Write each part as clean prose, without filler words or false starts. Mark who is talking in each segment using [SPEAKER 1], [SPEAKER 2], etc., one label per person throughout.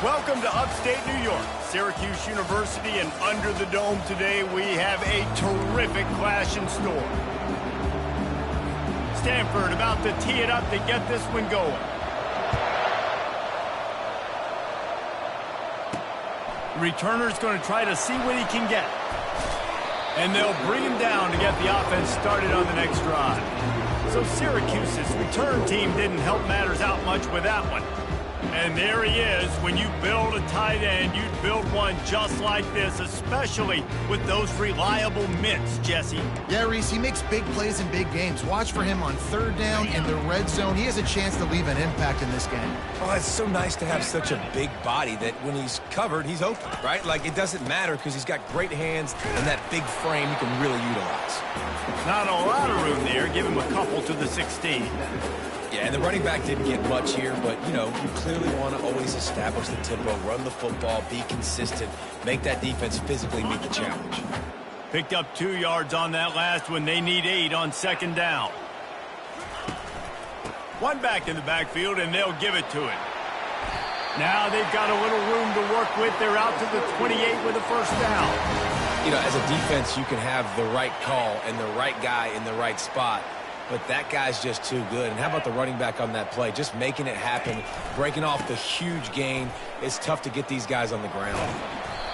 [SPEAKER 1] Welcome to upstate New York, Syracuse University, and under the dome today we have a terrific clash in store. Stanford about to tee it up to get this one going. The returner's going to try to see what he can get. And they'll bring him down to get the offense started on the next drive. So Syracuse's return team didn't help matters out much with that one. And there he is. When you build a tight end, you'd build one just like this, especially with those reliable mitts, Jesse.
[SPEAKER 2] Yeah, Reese, he makes big plays in big games. Watch for him on third down in the red zone. He has a chance to leave an impact in this game.
[SPEAKER 3] Oh, it's so nice to have such a big body that when he's covered, he's open, right? Like, it doesn't matter because he's got great hands and that big frame he can really utilize.
[SPEAKER 1] Not a lot of room there. Give him a couple to the 16.
[SPEAKER 3] Yeah, and the running back didn't get much here, but, you know, you clearly want to always establish the tempo, run the football, be consistent, make that defense physically meet the challenge.
[SPEAKER 1] Picked up 2 yards on that last one. They need 8 on second down. One back in the backfield, and they'll give it to him. Now they've got a little room to work with. They're out to the 28 with a first down.
[SPEAKER 3] You know, as a defense, you can have the right call and the right guy in the right spot. But that guy's just too good. And how about the running back on that play? Just making it happen, breaking off the huge gain. It's tough to get these guys on the ground.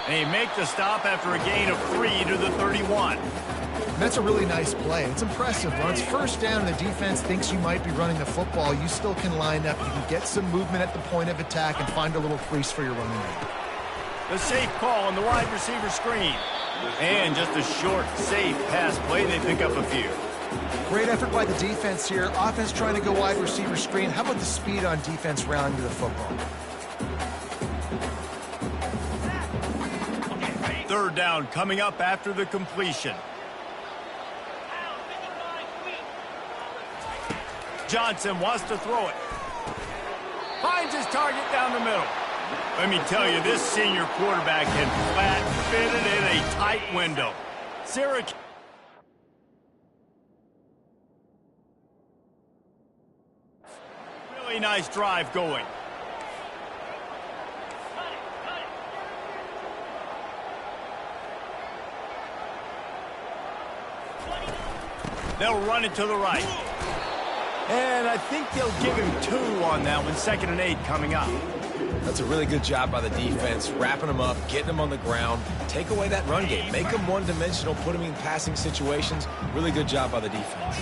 [SPEAKER 1] They make the stop after a gain of 3 to the 31.
[SPEAKER 2] That's a really nice play. It's impressive. When it's first down and the defense thinks you might be running the football, you still can line up. You can get some movement at the point of attack and find a little crease for your running back.
[SPEAKER 1] The safe call on the wide receiver screen. And just a short, safe pass play. They pick up a few.
[SPEAKER 2] Great effort by the defense here. Offense trying to go wide receiver screen. How about the speed on defense rounding to the football?
[SPEAKER 1] Third down coming up after the completion. Johnson wants to throw it. Finds his target down the middle. Let me tell you, this senior quarterback can flat fit it in a tight window. Syracuse. Really nice drive going. They'll run it to the right. And I think they'll give him 2 on that one. 2nd and 8 coming up.
[SPEAKER 3] That's a really good job by the defense, wrapping them up, getting them on the ground. Take away that run game. Make them one-dimensional, put them in passing situations. Really good job by the defense.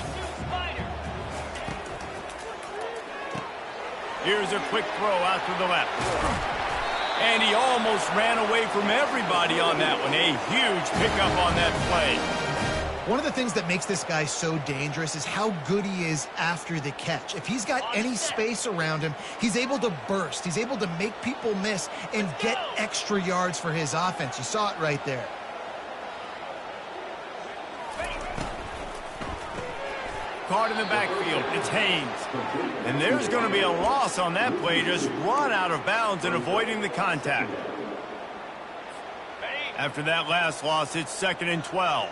[SPEAKER 1] Here's a quick throw out to the left. And he almost ran away from everybody on that one. A huge pickup on that play.
[SPEAKER 2] One of the things that makes this guy so dangerous is how good he is after the catch. If he's got any space around him, he's able to burst. He's able to make people miss and get extra yards for his offense. You saw it right there.
[SPEAKER 1] Caught in the backfield. It's Haynes. And there's going to be a loss on that play. Just run out of bounds and avoiding the contact. After that last loss, it's 2nd and 12.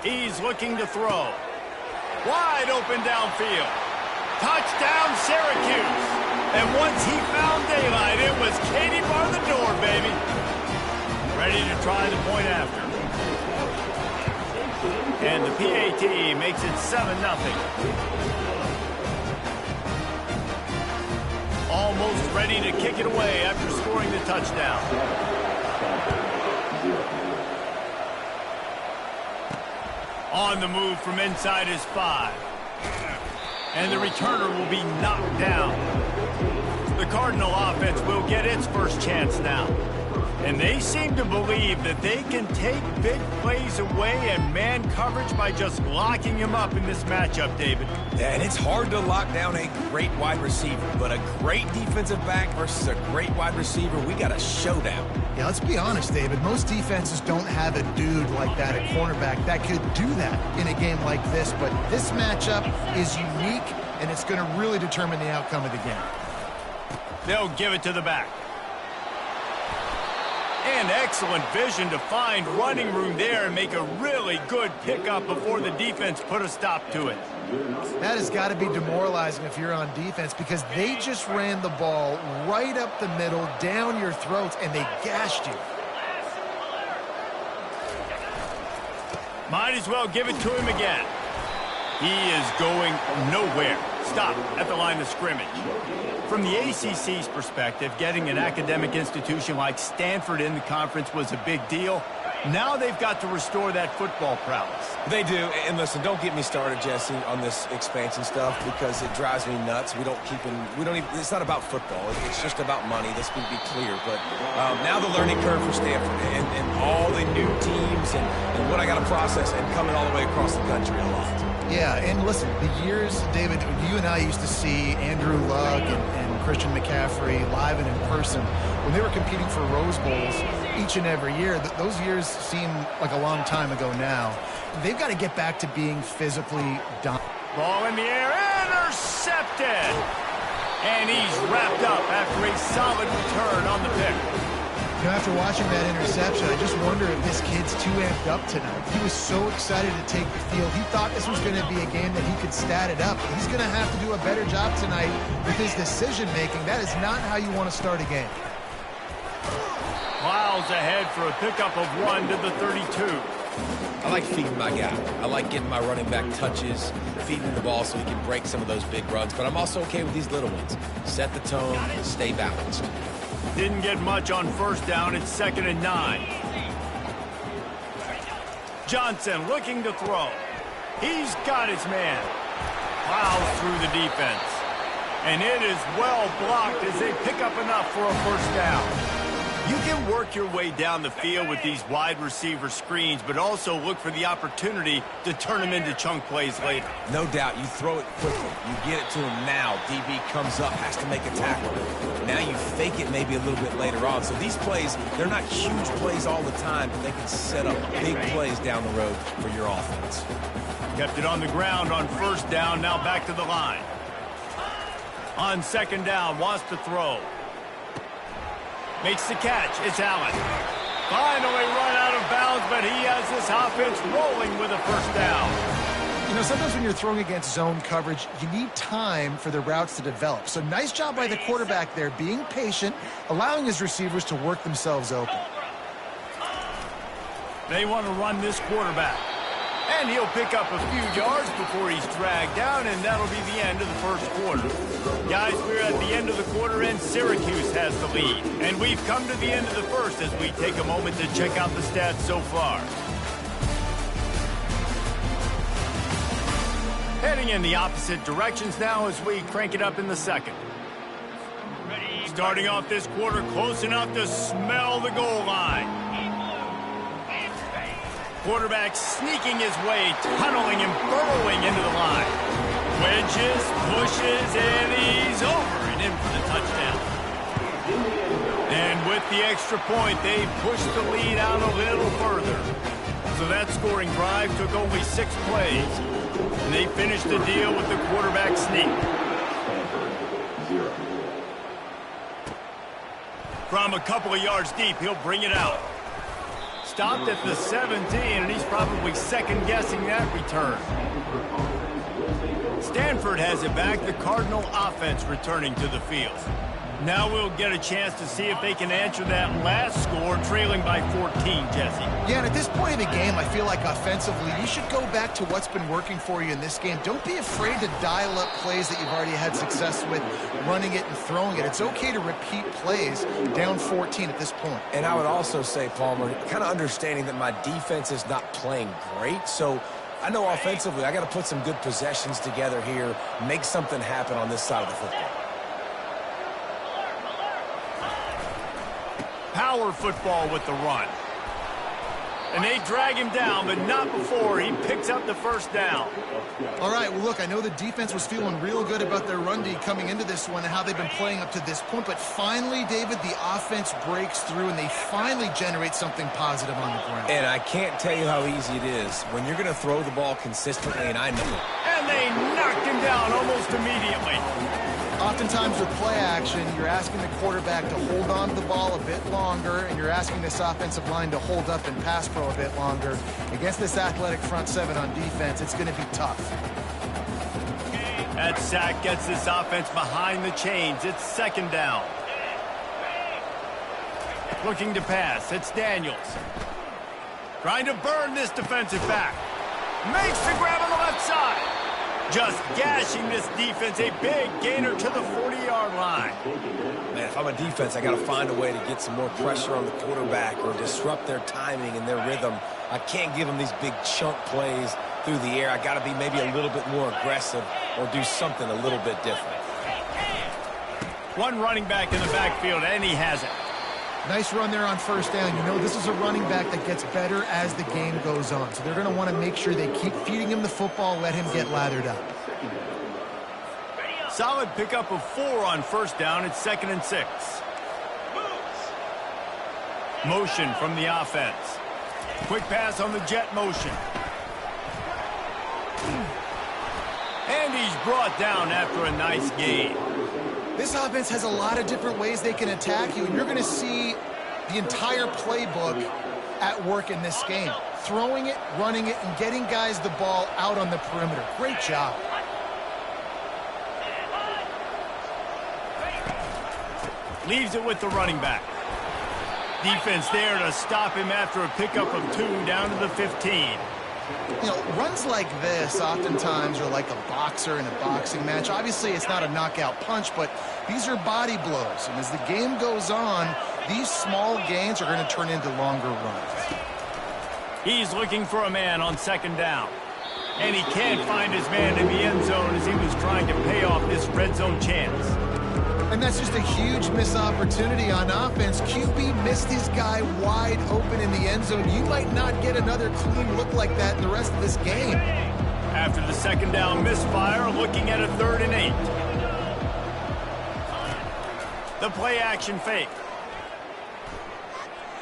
[SPEAKER 1] He's looking to throw. Wide open downfield. Touchdown, Syracuse. And once he found daylight, it was Katie bar the door, baby. Ready to try the point after. And the PAT makes it 7-0. Almost ready to kick it away after scoring the touchdown. On the move from inside his 5. And the returner will be knocked down. The Cardinal offense will get its first chance now. And they seem to believe that they can take big plays away and man coverage by just locking him up in this matchup, David.
[SPEAKER 3] Yeah, and it's hard to lock down a great wide receiver, but a great defensive back versus a great wide receiver, we got a showdown.
[SPEAKER 2] Yeah, let's be honest, David. Most defenses don't have a dude like that at cornerback that could do that in a game like this, but this matchup is unique, and it's going to really determine the outcome of the game.
[SPEAKER 1] They'll give it to the back. And excellent vision to find running room there and make a really good pickup before the defense put a stop to it.
[SPEAKER 2] That has got to be demoralizing if you're on defense, because they just ran the ball right up the middle, down your throats, and they gashed you.
[SPEAKER 1] Might as well give it to him again. He is going nowhere. Stop at the line of scrimmage. From the ACC's perspective, getting an academic institution like Stanford in the conference was a big deal. Now they've got to restore that football prowess.
[SPEAKER 3] They do, and listen, don't get me started, Jesse, on this expansion stuff, because it drives me nuts. It's not about football. It's just about money. This would be clear. But now the learning curve for Stanford and all the new teams and what I got to process, and coming all the way across the country a lot.
[SPEAKER 2] Yeah, and listen, the years, David, you and I used to see Andrew Luck and Christian McCaffrey live and in person when they were competing for Rose Bowls each and every year. Those years seem like a long time ago now. They've got to get back to being physically dominant.
[SPEAKER 1] Ball in the air, intercepted! And he's wrapped up after a solid return on the pick.
[SPEAKER 2] You know, after watching that interception, I just wonder if this kid's too amped up tonight. He was so excited to take the field. He thought this was going to be a game that he could stat it up. He's going to have to do a better job tonight with his decision-making. That is not how you want to start a game.
[SPEAKER 1] Miles ahead for a pickup of 1 to the 32.
[SPEAKER 3] I like feeding my guy. I like getting my running back touches, feeding the ball so he can break some of those big runs. But I'm also okay with these little ones. Set the tone, stay balanced.
[SPEAKER 1] Didn't get much on first down. It's 2nd and 9. Johnson looking to throw. He's got his man. Plows through the defense. And it is well blocked as they pick up enough for a first down. You can work your way down the field with these wide receiver screens, but also look for the opportunity to turn them into chunk plays later.
[SPEAKER 3] No doubt, you throw it quickly. You get it to him now. DB comes up, has to make a tackle. Now you fake it maybe a little bit later on. So these plays, they're not huge plays all the time, but they can set up big plays down the road for your offense.
[SPEAKER 1] Kept it on the ground on first down, now back to the line. On 2nd down, wants to throw. Makes the catch. It's Allen. Finally run out of bounds, but he has this offense rolling with a first down.
[SPEAKER 2] You know, sometimes when you're throwing against zone coverage, you need time for the routes to develop. So nice job by the quarterback there, being patient, allowing his receivers to work themselves open.
[SPEAKER 1] They want to run this quarterback. And he'll pick up a few yards before he's dragged down, and that'll be the end of the first quarter. Guys, we're at the end of the quarter, and Syracuse has the lead. And we've come to the end of the first as we take a moment to check out the stats so far. Heading in the opposite directions now as we crank it up in the second. Starting off this quarter close enough to smell the goal line. Quarterback sneaking his way, tunneling and burrowing into the line. Wedges, pushes, and he's over and in for the touchdown. And with the extra point, they pushed the lead out a little further. So that scoring drive took only 6 plays. And they finished the deal with the quarterback sneak. From a couple of yards deep, he'll bring it out. Stopped at the 17, and he's probably second-guessing that return. Stanford has it back, the Cardinal offense returning to the field. Now we'll get a chance to see if they can answer that last score, trailing by 14, Jesse.
[SPEAKER 2] Yeah, and at this point in the game, I feel like offensively, you should go back to what's been working for you in this game. Don't be afraid to dial up plays that you've already had success with, running it and throwing it. It's okay to repeat plays down 14 at this point.
[SPEAKER 3] And I would also say, Palmer, kind of understanding that my defense is not playing great, so I know offensively I got to put some good possessions together here, make something happen on this side of the football.
[SPEAKER 1] Power football with the run. And they drag him down, but not before he picks up the first down.
[SPEAKER 2] All right, well, look, I know the defense was feeling real good about their run D coming into this one and how they've been playing up to this point, but finally, David, the offense breaks through and they finally generate something positive on the ground.
[SPEAKER 3] And I can't tell you how easy it is when you're going to throw the ball consistently, and I know it.
[SPEAKER 1] And they knocked him down almost immediately.
[SPEAKER 2] Oftentimes with play action, you're asking the quarterback to hold on to the ball a bit longer, and you're asking this offensive line to hold up and pass pro a bit longer. Against this athletic front seven on defense, it's going to be tough.
[SPEAKER 1] That sack gets this offense behind the chains. It's second down. Looking to pass. It's Daniels. Trying to burn this defensive back. Makes the grab on the left side. Just gashing this defense. A big gainer to the 40-yard line.
[SPEAKER 3] Man, if I'm a defense, I got to find a way to get some more pressure on the quarterback or disrupt their timing and their rhythm. I can't give them these big chunk plays through the air. I got to be maybe a little bit more aggressive or do something a little bit different.
[SPEAKER 1] One running back in the backfield, and he has it.
[SPEAKER 2] Nice run there on first down. You know, this is a running back that gets better as the game goes on. So they're going to want to make sure they keep feeding him the football, let him get lathered up.
[SPEAKER 1] Solid pickup of 4 on first down. It's 2nd and 6. Motion from the offense. Quick pass on the jet motion. And he's brought down after a nice gain.
[SPEAKER 2] This offense has a lot of different ways they can attack you, and you're going to see the entire playbook at work in this game. Throwing it, running it, and getting guys the ball out on the perimeter. Great job.
[SPEAKER 1] Leaves it with the running back. Defense there to stop him after a pickup of 2 down to the 15.
[SPEAKER 2] You know, runs like this oftentimes are like a boxer in a boxing match. Obviously, it's not a knockout punch, but these are body blows. And as the game goes on, these small gains are going to turn into longer runs.
[SPEAKER 1] He's looking for a man on 2nd down. And he can't find his man in the end zone as he was trying to pay off this red zone chance.
[SPEAKER 2] And that's just a huge missed opportunity on offense. QB missed his guy wide open in the end zone. You might not get another clean look like that in the rest of this game.
[SPEAKER 1] After the 2nd down misfire, looking at a 3rd and 8. The play action fake.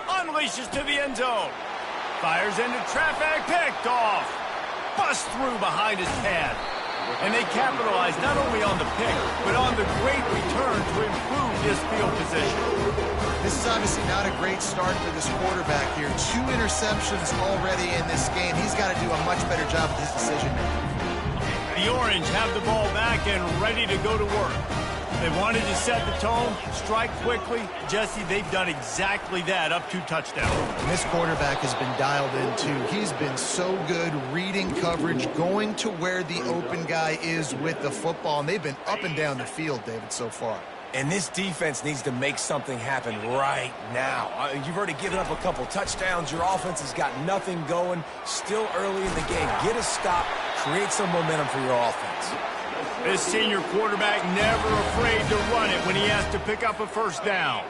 [SPEAKER 1] Unleashes to the end zone. Fires into traffic, picked off. Bust through behind his pad. And they capitalize not only on the pick, but on the great return to improve his field position.
[SPEAKER 2] This is obviously not a great start for this quarterback here. 2 interceptions already in this game. He's got to do a much better job with his decision-making.
[SPEAKER 1] The Orange have the ball back and ready to go to work. They wanted to set the tone, strike quickly. Jesse, they've done exactly that, up 2 touchdowns.
[SPEAKER 2] And this quarterback has been dialed in, too. He's been so good reading coverage, going to where the open guy is with the football, and they've been up and down the field, David, so far.
[SPEAKER 3] And this defense needs to make something happen right now. You've already given up a couple touchdowns. Your offense has got nothing going. Still early in the game. Get a stop. Create some momentum for your offense.
[SPEAKER 1] This senior quarterback never afraid to run it when he has to pick up a first down.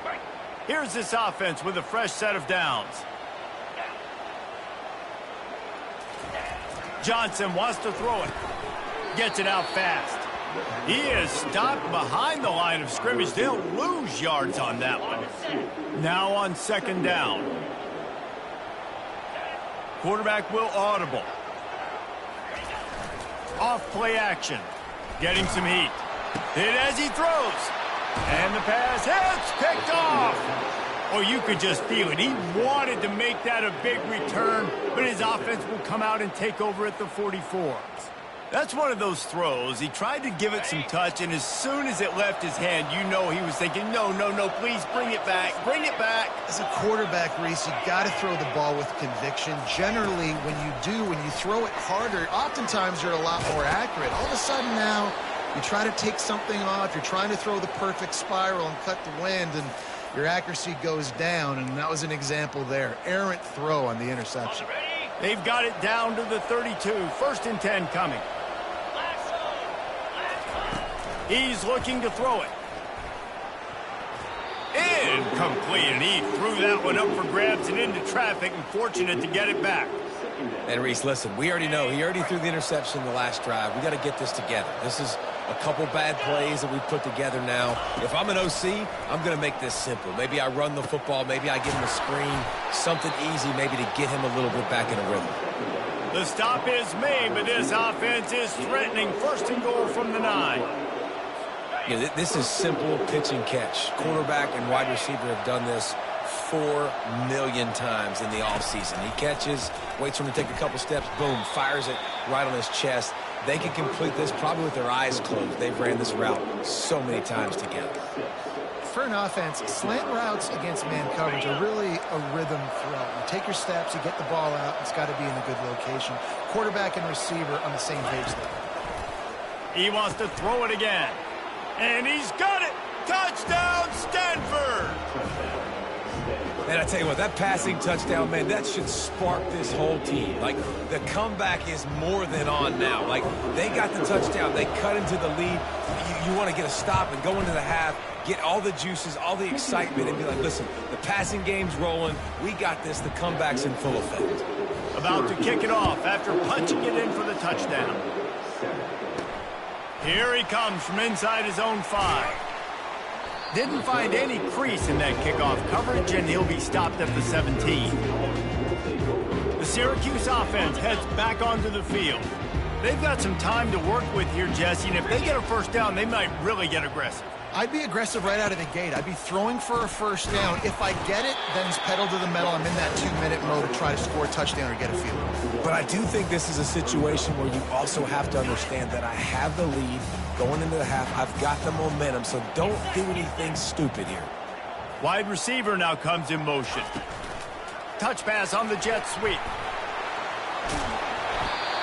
[SPEAKER 1] Here's this offense with a fresh set of downs. Johnson wants to throw it. Gets it out fast. He is stopped behind the line of scrimmage. They'll lose yards on that one. Now on 2nd down. Quarterback will audible. Off play action. Getting some heat. Hit as he throws. And the pass hits. Picked off. Oh, you could just feel it. He wanted to make that a big return, but his offense will come out and take over at the 44. That's one of those throws. He tried to give it some touch, and as soon as it left his hand, you know he was thinking, no, please bring it back. Bring it back.
[SPEAKER 2] As a quarterback, Reese, you got to throw the ball with conviction. Generally, when you throw it harder, oftentimes you're a lot more accurate. All of a sudden now, you try to take something off. You're trying to throw the perfect spiral and cut the wind, and your accuracy goes down, and that was an example there. Errant throw on the interception.
[SPEAKER 1] They've got it down to the 32. 1st and 10 coming. He's looking to throw it. Incomplete, and he threw that one up for grabs and into traffic, and fortunate to get it back.
[SPEAKER 3] And Reese, listen, we already know he already threw the interception in the last drive. We got to get this together. This is a couple bad plays that we put together now. If I'm an OC, I'm going to make this simple. Maybe I run the football. Maybe I give him a screen. Something easy maybe to get him a little bit back in a rhythm.
[SPEAKER 1] The stop is made, but this offense is threatening. 1st and goal from the 9.
[SPEAKER 3] Yeah, this is simple pitch and catch. Quarterback and wide receiver have done this 4 million times in the offseason. He catches, waits for him to take a couple steps, boom, fires it right on his chest. They can complete this probably with their eyes closed. They've ran this route so many times together.
[SPEAKER 2] For an offense, slant routes against man coverage are really a rhythm throw. You take your steps, you get the ball out, it's got to be in a good location. Quarterback and receiver on the same page there.
[SPEAKER 1] He wants to throw it again. And he's got it! Touchdown, Stanford!
[SPEAKER 3] And I tell you what, that passing touchdown, man, that should spark this whole team. Like, the comeback is more than on now. Like, they got the touchdown. They cut into the lead. You want to get a stop and go into the half, get all the juices, all the excitement, and be like, listen, the passing game's rolling. We got this. The comeback's in full effect.
[SPEAKER 1] About to kick it off after punching it in for the touchdown. Here he comes from inside his own 5. Didn't find any crease in that kickoff coverage, and he'll be stopped at the 17. The Syracuse offense heads back onto the field. They've got some time to work with here, Jesse, and if they get a first down, they might really get aggressive.
[SPEAKER 2] I'd be aggressive right out of the gate. I'd be throwing for a first down. If I get it, then it's pedal to the metal. I'm in that 2-minute mode to try to score a touchdown or get a field goal.
[SPEAKER 3] But I do think this is a situation where you also have to understand that I have the lead going into the half. I've got the momentum, so don't do anything stupid here.
[SPEAKER 1] Wide receiver now comes in motion. Touch pass on the jet sweep.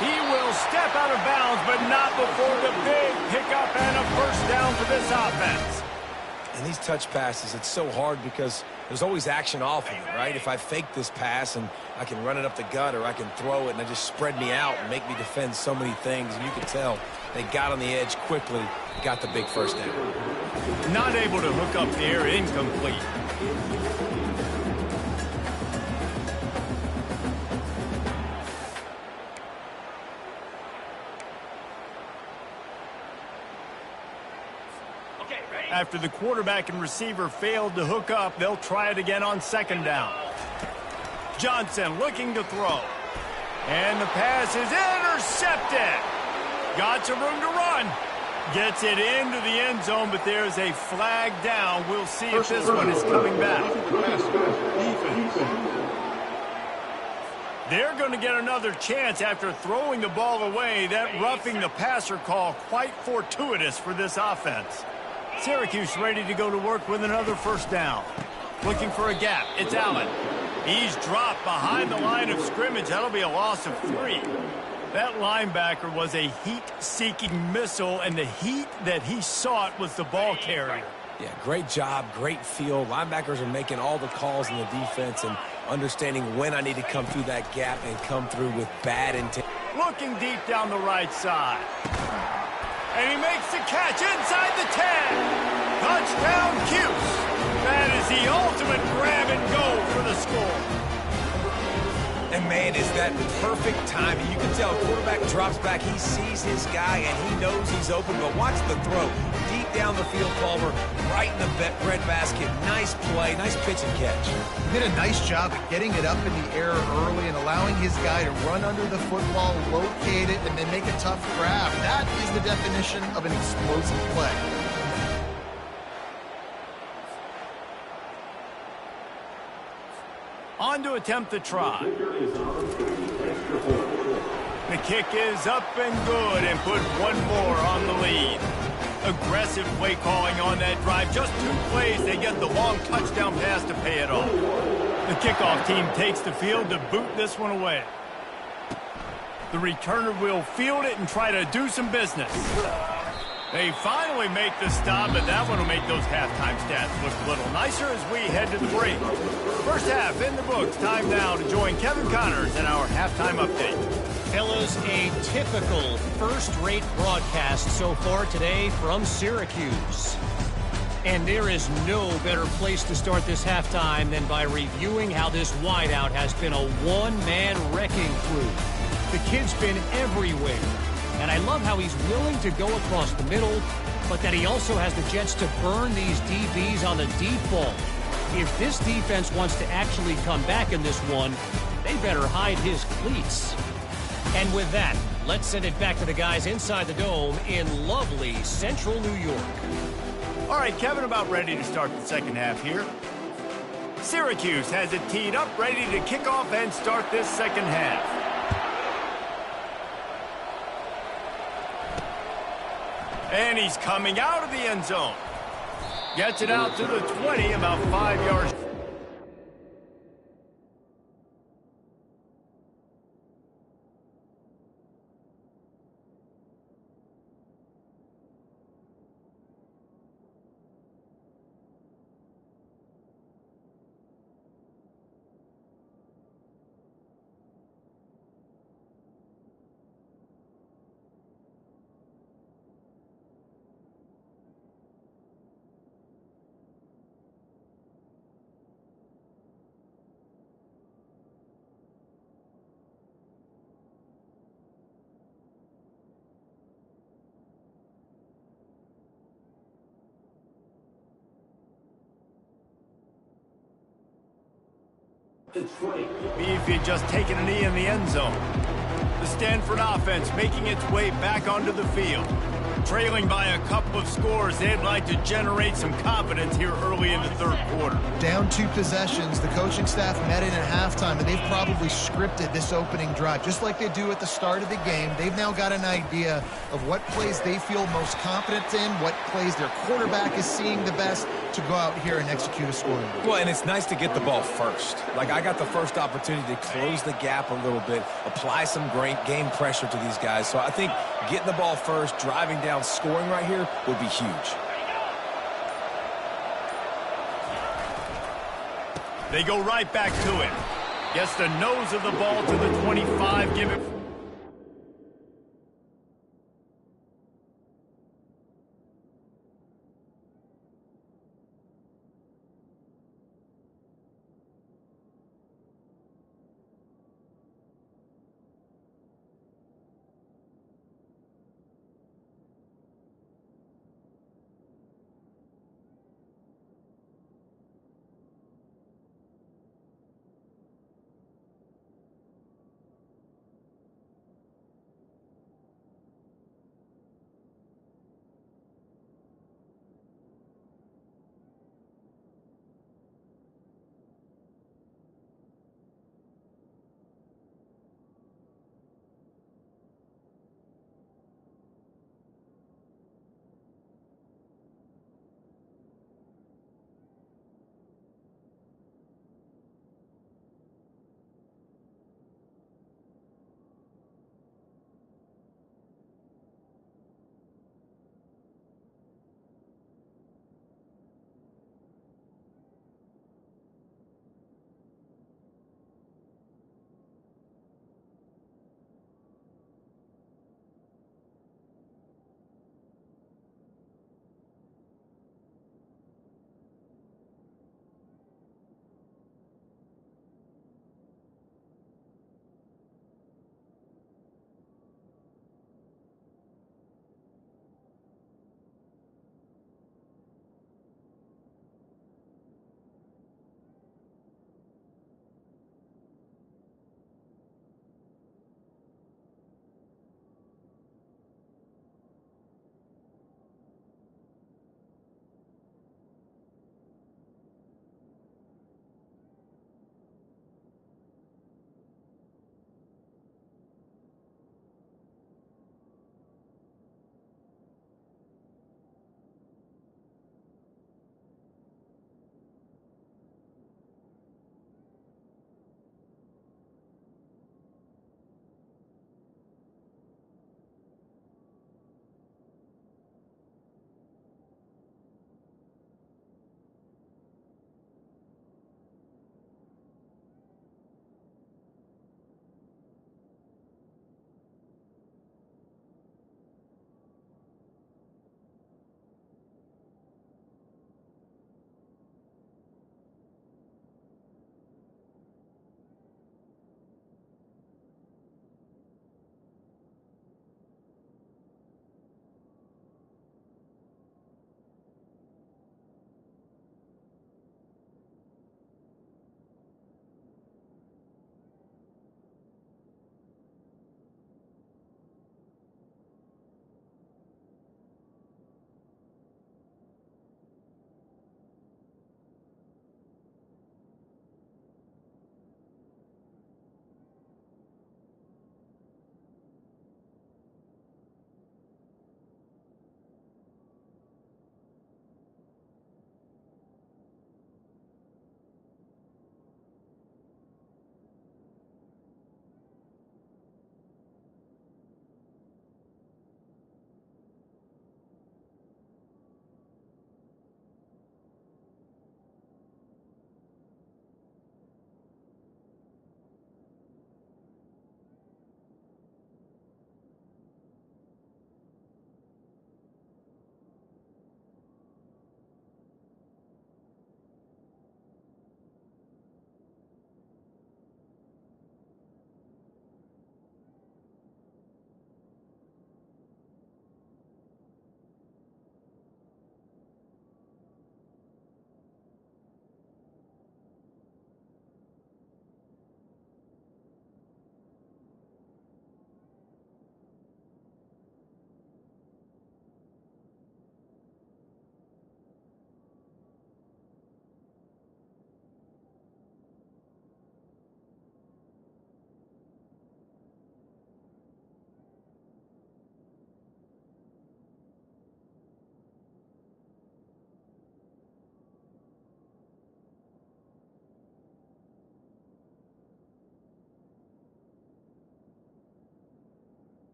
[SPEAKER 1] He will step out of bounds, but not before the big pickup and a first down for this offense.
[SPEAKER 3] And these touch passes, it's so hard because there's always action off of it, right? If I fake this pass and I can run it up the gut or I can throw it and it just spread me out and make me defend so many things. And you can tell they got on the edge quickly, got the big first down.
[SPEAKER 1] Not able to hook up there, incomplete. After the quarterback and receiver failed to hook up, they'll try it again on second down. Johnson looking to throw. And the pass is intercepted. Got some room to run. Gets it into the end zone, but there's a flag down. We'll see if this one is coming back. They're going to get another chance after throwing the ball away. That roughing the passer call quite fortuitous for this offense. Syracuse ready to go to work with another first down. Looking for a gap. It's Allen. He's dropped behind the line of scrimmage. That'll be a loss of 3. That linebacker was a heat-seeking missile, and the heat that he sought was the ball carrier.
[SPEAKER 3] Yeah, great job, great feel. Linebackers are making all the calls in the defense and understanding when I need to come through that gap and come through with bad intent.
[SPEAKER 1] Looking deep down the right side. And he makes the catch inside the 10. Touchdown, Cuse. That is the ultimate grab and go for the score.
[SPEAKER 3] And, man, is that perfect timing. You can tell quarterback drops back. He sees his guy, and he knows he's open. But watch the throw. Deep down the field, Palmer, right in the breadbasket. Nice play, nice pitch and catch.
[SPEAKER 2] He did a nice job of getting it up in the air early and allowing his guy to run under the football, locate it, and then make a tough grab. That is the definition of an explosive play.
[SPEAKER 1] On to attempt the try. The kick is up and good, and put one more on the lead. Aggressive play calling on that drive. Just 2 plays, they get the long touchdown pass to pay it off. The kickoff team takes the field to boot this one away. The returner will field it and try to do some business. They finally make the stop, but that one will make those halftime stats look a little nicer as we head to the break. First half in the books. Time now to join Kevin Connors in our halftime update.
[SPEAKER 4] Fellas, a typical first-rate broadcast so far today from Syracuse. And there is no better place to start this halftime than by reviewing how this wideout has been a one-man wrecking crew. The kid's been everywhere. And I love how he's willing to go across the middle, but that he also has the jets to burn these DBs on the deep ball. If this defense wants to actually come back in this one, they better hide his cleats. And with that, Let's send it back to the guys inside the dome in lovely central New York.
[SPEAKER 1] All right, Kevin, about ready to start the second half here. Syracuse has it teed up, ready to kick off and start this second half. And he's coming out of the end zone. Gets it out to the 20, about 5 yards. If he'd just taken a knee in the end zone. The Stanford offense making its way back onto the field. Trailing by a couple of scores, they'd like to generate some confidence here early in the third quarter.
[SPEAKER 2] Down 2 possessions, the coaching staff met in at halftime, and they've probably scripted this opening drive. Just like they do at the start of the game, they've now got an idea of what plays they feel most confident in, what plays their quarterback is seeing the best to go out here and execute a scoring.
[SPEAKER 3] Well, and it's nice to get the ball first. Like, I got the first opportunity to close the gap a little bit, apply some great game pressure to these guys. So I think getting the ball first, driving down, scoring right here would be huge.
[SPEAKER 1] They go right back to it. Gets the nose of the ball to the 25. Give it.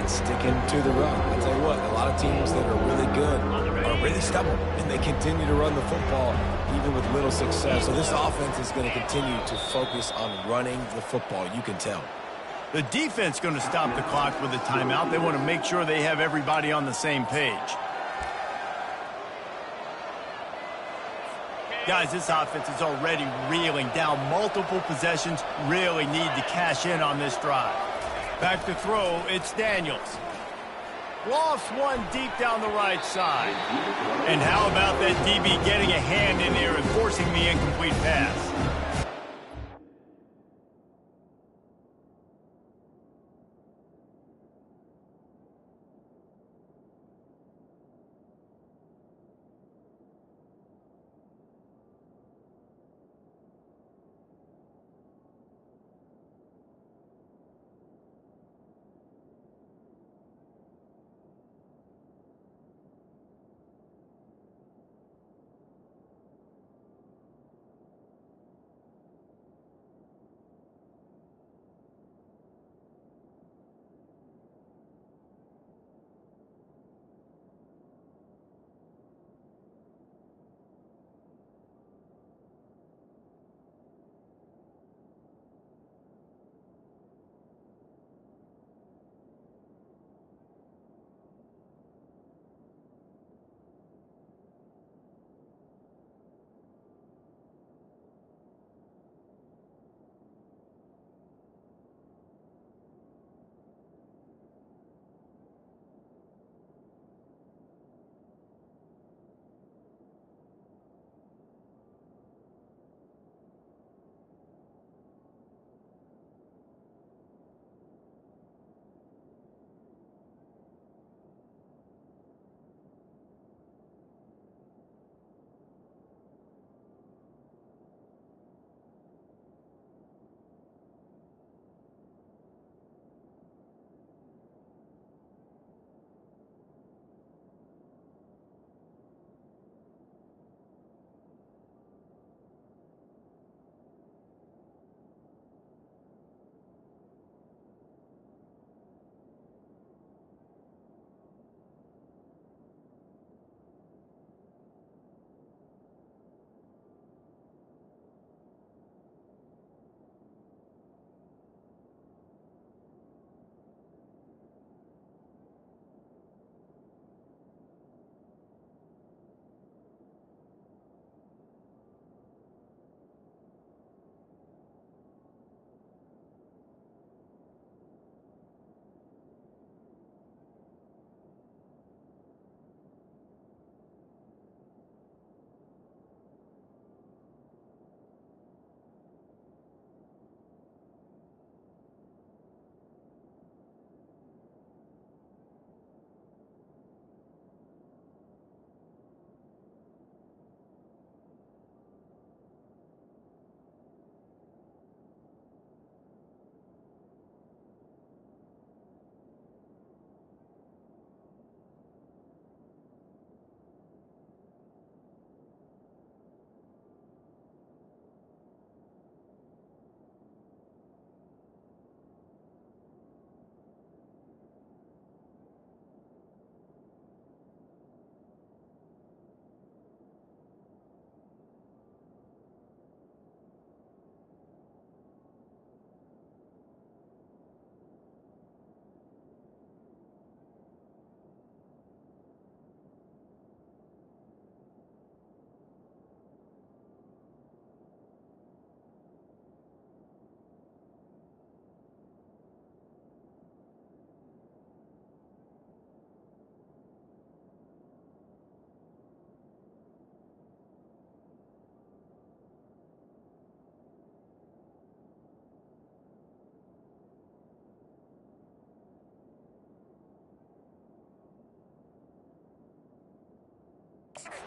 [SPEAKER 3] and sticking to the run. I'll tell you what, a lot of teams that are really good are really stubborn, and they continue to run the football even with little success. So this offense is going to continue to focus on running the football. You can tell.
[SPEAKER 1] The defense going to stop the clock with a timeout. They want to make sure they have everybody on the same page. Guys, this offense is already reeling down multiple possessions. Really need to cash in on this drive. Back to throw, it's Daniels. Lost one deep down the right side. And how about that DB getting a hand in there and forcing the incomplete pass?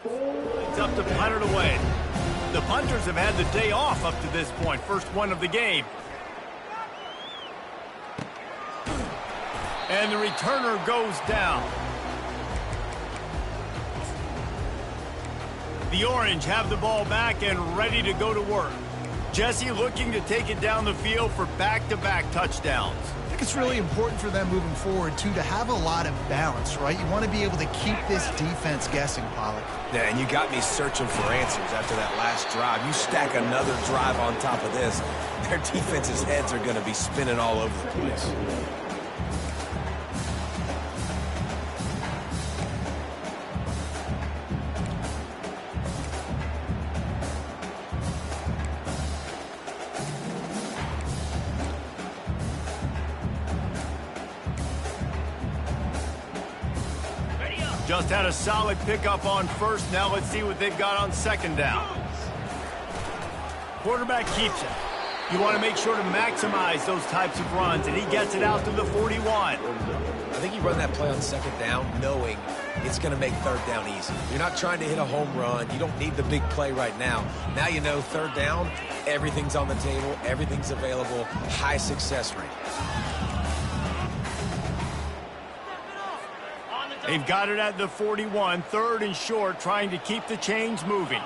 [SPEAKER 1] It's up to punt it away. The punters have had the day off up to this point. First one of the game. And the returner goes down. The Orange have the ball back and ready to go to work. Jesse looking to take it down the field for back-to-back touchdowns.
[SPEAKER 2] think it's really important for them moving forward, too, to have a lot of balance, right? You want to be able to keep this defense guessing, Pollard.
[SPEAKER 3] Yeah, and you got me searching for answers after that last drive. You stack another drive on top of this, their defense's heads are going to be spinning all over the place.
[SPEAKER 1] Just had a solid pickup on first. Now let's see what they've got on second down. Quarterback keeps it. You want to make sure to maximize those types of runs, and he gets it out to the 41.
[SPEAKER 3] I think you run that play on second down knowing it's going to make third down easy. You're not trying to hit a home run. You don't need the big play right now. Now you know third down, everything's on the table, everything's available, high success rate.
[SPEAKER 1] They've got it at the 41, third and short, trying to keep the chains moving.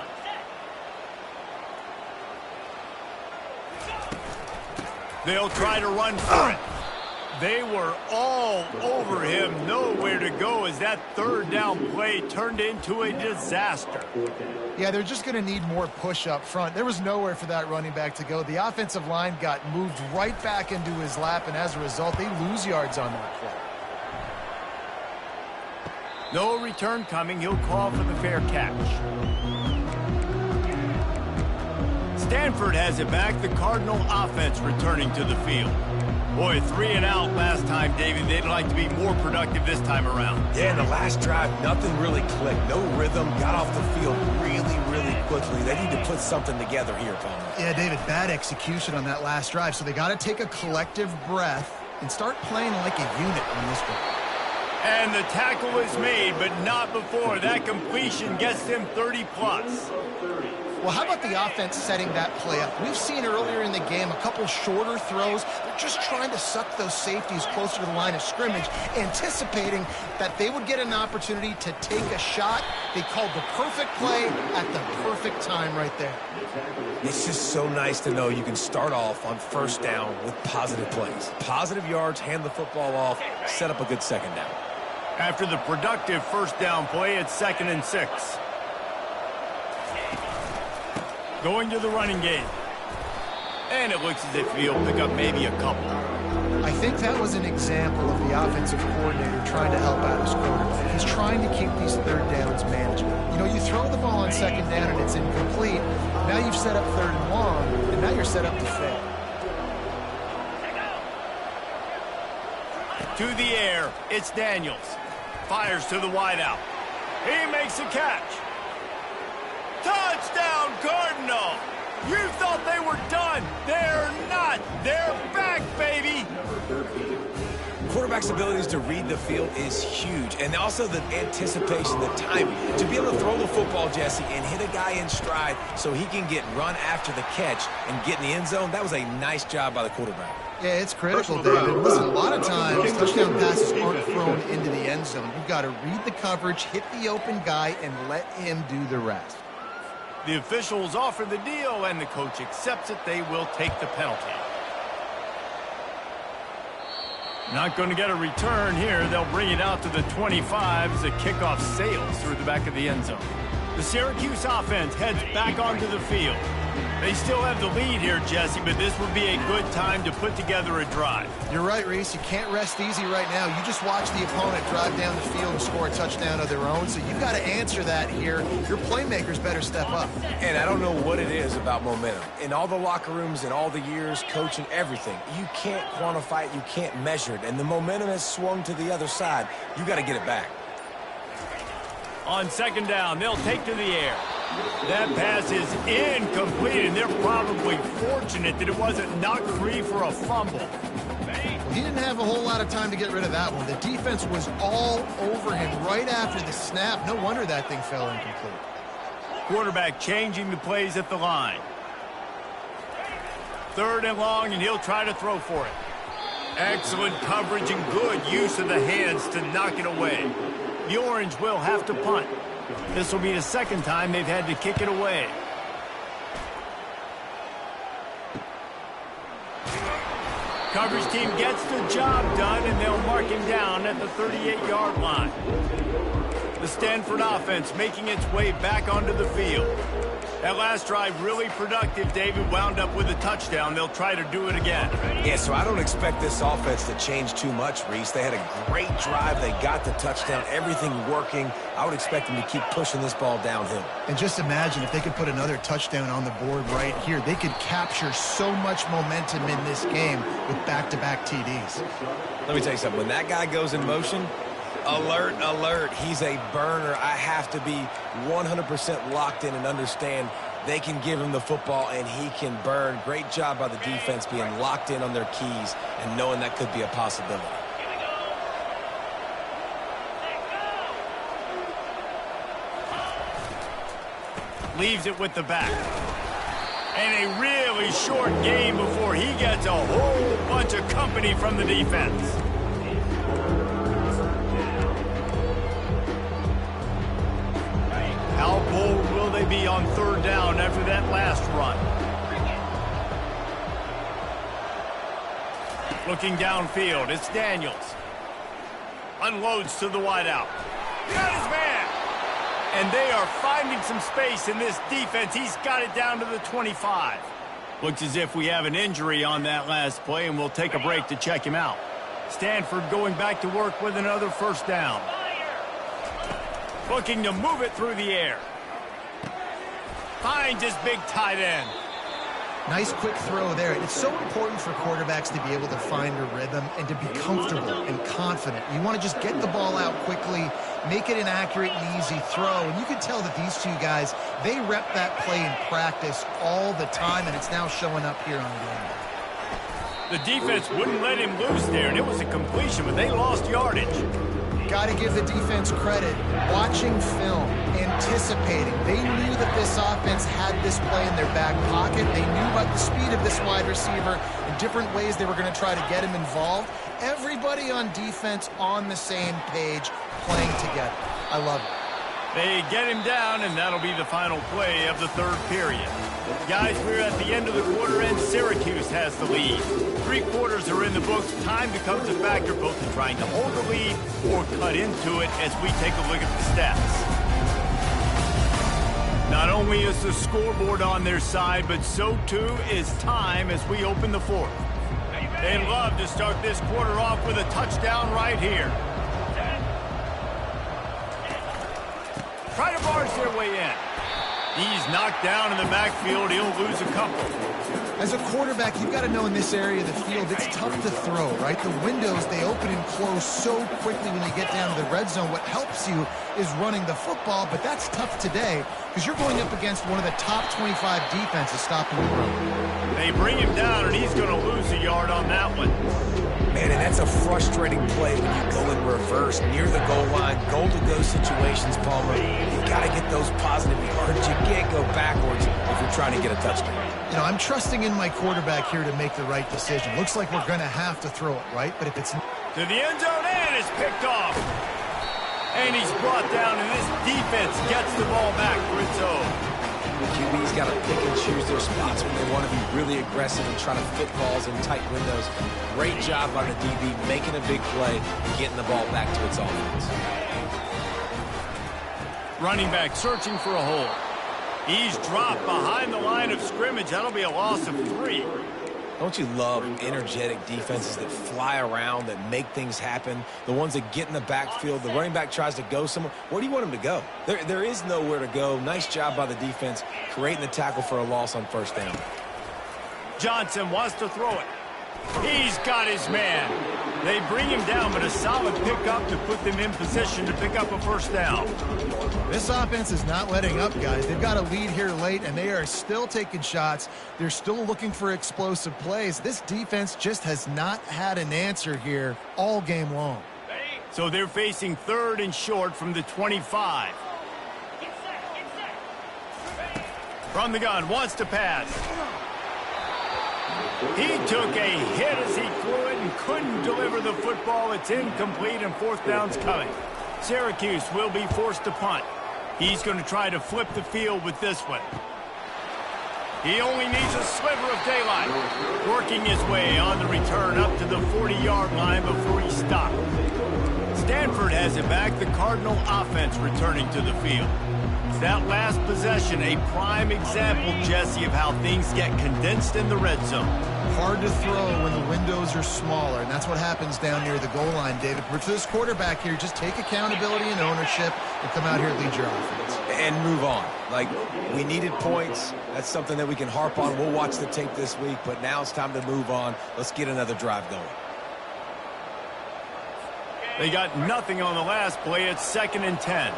[SPEAKER 1] They'll try to run for it. They were all over him, nowhere to go as that third down play turned into a disaster.
[SPEAKER 2] Yeah, they're just going to need more push up front. There was nowhere for that running back to go. The offensive line got moved right back into his lap, and as a result, they lose yards on that play.
[SPEAKER 1] No return coming. He'll call for the fair catch. Stanford has it back. The Cardinal offense returning to the field. Boy, 3 and out last time, David. They'd like to be more productive this time around.
[SPEAKER 3] Yeah, in the last drive, nothing really clicked. No rhythm. Got off the field really, really quickly. They need to put something together here, Palmer.
[SPEAKER 2] Yeah, David, bad execution on that last drive. So they got to take a collective breath and start playing like a unit on this one.
[SPEAKER 1] And the tackle is made, but not before. That completion gets them 30-plus.
[SPEAKER 2] Well, how about the offense setting that play up? We've seen earlier in the game a couple shorter throws. They're just trying to suck those safeties closer to the line of scrimmage, anticipating that they would get an opportunity to take a shot. They called the perfect play at the perfect time right there.
[SPEAKER 3] It's just so nice to know you can start off on first down with positive plays. Positive yards, hand the football off, set up a good second down.
[SPEAKER 1] After the productive first down play, it's 2nd and 6. Going to the running game. And it looks as if he'll pick up maybe a couple.
[SPEAKER 2] I think that was an example of the offensive coordinator trying to help out his quarterback. He's trying to keep these third downs manageable. You know, you throw the ball on second down and it's incomplete. Now you've set up third and long, and now you're set up to fail.
[SPEAKER 1] To the air, it's Daniels. Fires to the wideout. He makes a catch. Touchdown, Cardinal! You thought they were done. They're not. They're back, baby.
[SPEAKER 3] Quarterback's abilities to read the field is huge, and also the anticipation, the timing. To be able to throw the football, Jesse, and hit a guy in stride so he can get run after the catch and get in the end zone, that was a nice job by the quarterback.
[SPEAKER 2] Yeah, it's critical, David. Listen, a lot of times touchdown passes aren't thrown into the end zone. You've got to read the coverage, hit the open guy, and let him do the rest.
[SPEAKER 1] The officials offer the deal, and the coach accepts it. They will take the penalty. Not going to get a return here. They'll bring it out to the 25 as the kickoff sails through the back of the end zone. The Syracuse offense heads back onto the field. They still have the lead here, Jesse, but this would be a good time to put together a drive.
[SPEAKER 2] You're right, Reese. You can't rest easy right now. You just watch the opponent drive down the field and score a touchdown of their own, so you've got to answer that here. Your playmakers better step up.
[SPEAKER 3] And I don't know what it is about momentum. In all the locker rooms, in all the years, coaching, everything, you can't quantify it, you can't measure it, and the momentum has swung to the other side. You got to get it back.
[SPEAKER 1] On second down, they'll take to the air. That pass is incomplete, and they're probably fortunate that it wasn't knocked free for a fumble.
[SPEAKER 2] He didn't have a whole lot of time to get rid of that one. The defense was all over him right after the snap. No wonder that thing fell incomplete.
[SPEAKER 1] Quarterback changing the plays at the line. 3rd and long, and he'll try to throw for it. Excellent coverage and good use of the hands to knock it away. The Orange will have to punt. This will be the second time they've had to kick it away. Coverage team gets the job done, and they'll mark him down at the 38-yard line. The Stanford offense making its way back onto the field. That last drive really productive. David wound up with a touchdown. They'll try to do it again.
[SPEAKER 3] Yeah, so I don't expect this offense to change too much, Reese. They had a great drive. They got the touchdown. Everything working. I would expect them to keep pushing this ball downhill.
[SPEAKER 2] And just imagine if they could put another touchdown on the board right here. They could capture so much momentum in this game with back-to-back TDs.
[SPEAKER 3] Let me tell you something. When that guy goes in motion, alert, alert. He's a burner. I have to be 100% locked in and understand they can give him the football and he can burn. Great job by the defense being locked in on their keys and knowing that could be a possibility.
[SPEAKER 1] Leaves it with the back. And a really short game before he gets a whole bunch of company from the defense. How bold will they be on third down after that last run? Looking downfield, it's Daniels. Unloads to the wideout. Got his man! And they are finding some space in this defense. He's got it down to the 25. Looks as if we have an injury on that last play, and we'll take a break to check him out. Stanford going back to work with another first down. Looking to move it through the air. Finds his big tight end.
[SPEAKER 2] Nice quick throw there. It's so important for quarterbacks to be able to find a rhythm and to be comfortable and confident. You want to just get the ball out quickly, make it an accurate and easy throw. And you can tell that these two guys, they rep that play in practice all the time, and it's now showing up here on game.
[SPEAKER 1] The defense wouldn't let him loose there, and it was a completion, but they lost yardage.
[SPEAKER 2] Got to give the defense credit. Watching film, anticipating. They knew that this offense had this play in their back pocket. They knew about the speed of this wide receiver and different ways they were going to try to get him involved. Everybody on defense on the same page, playing together. I love it.
[SPEAKER 1] They get him down, and that'll be the final play of the third period. Guys, we're at the end of the quarter, and Syracuse has the lead. 3 quarters are in the books. Time becomes a factor both in trying to hold the lead or cut into it as we take a look at the stats. Not only is the scoreboard on their side, but so too is time as we open the fourth. They'd love to start this quarter off with a touchdown right here. Try to barge their way in. He's knocked down in the backfield. He'll lose a couple.
[SPEAKER 2] As a quarterback, you've got to know in this area of the field, it's tough to throw, right? The windows, they open and close so quickly when you get down to the red zone. What helps you is running the football, but that's tough today because you're going up against one of the top 25 defenses stopping the run.
[SPEAKER 1] They bring him down, and he's going to lose a yard on that one.
[SPEAKER 3] Man, and that's a frustrating play when you go in reverse near the goal line. Goal-to-go situations, Palmer. You got to get those positive yards. You can't go backwards if you're trying to get a touchdown.
[SPEAKER 2] You know, I'm trusting in my quarterback here to make the right decision. Looks like we're going to have to throw it, right? But if it's...
[SPEAKER 1] To the end zone, and it's picked off. And he's brought down, and this defense gets the ball back for its own.
[SPEAKER 3] The QB's got to pick and choose their spots when they want to be really aggressive and try to fit balls in tight windows. Great job by the DB making a big play and getting the ball back to its offense.
[SPEAKER 1] Running back searching for a hole. He's dropped behind the line of scrimmage. That'll be a loss of 3.
[SPEAKER 3] Don't you love energetic defenses that fly around, that make things happen? The ones that get in the backfield, the running back tries to go somewhere. Where do you want him to go? There is nowhere to go. Nice job by the defense, creating the tackle for a loss on first down.
[SPEAKER 1] Johnson wants to throw it. He's got his man. They bring him down, but a solid pickup to put them in position to pick up a first down.
[SPEAKER 2] This offense is not letting up, guys. They've got a lead here late, and they are still taking shots. They're still looking for explosive plays. This defense just has not had an answer here all game long.
[SPEAKER 1] So they're facing 3rd and short from the 25. From the gun, wants to pass. He took a hit as he threw it and couldn't deliver the football. It's incomplete, and 4th down's coming. Syracuse will be forced to punt. He's going to try to flip the field with this one. He only needs a sliver of daylight. Working his way on the return up to the 40-yard line before he stopped. Stanford has it back. The Cardinal offense returning to the field. That last possession, a prime example, Jesse, of how things get condensed in the red zone.
[SPEAKER 2] Hard to throw when the windows are smaller, and that's what happens down near the goal line, David. But for this quarterback here, just take accountability and ownership and come out here and lead your offense.
[SPEAKER 3] And move on. Like, we needed points. That's something that we can harp on. We'll watch the tape this week, but now it's time to move on. Let's get another drive going.
[SPEAKER 1] They got nothing on the last play. It's 2nd and 10.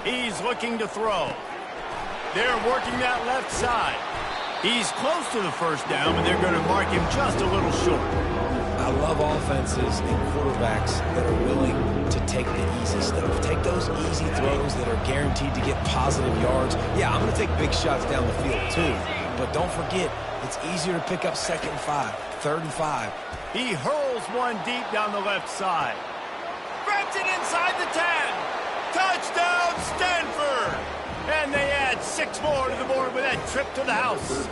[SPEAKER 1] He's looking to throw. They're working that left side. He's close to the first down, but they're going to mark him just a little short.
[SPEAKER 3] I love offenses and quarterbacks that are willing to take the easy stuff. Take those easy throws that are guaranteed to get positive yards. Yeah, I'm going to take big shots down the field too. But don't forget, it's easier to pick up 2nd and 5, 3rd and 5.
[SPEAKER 1] He hurls one deep down the left side. Grabs it inside the 10. Touchdown, Stanford! And they add 6 more to the board with that trip to the house.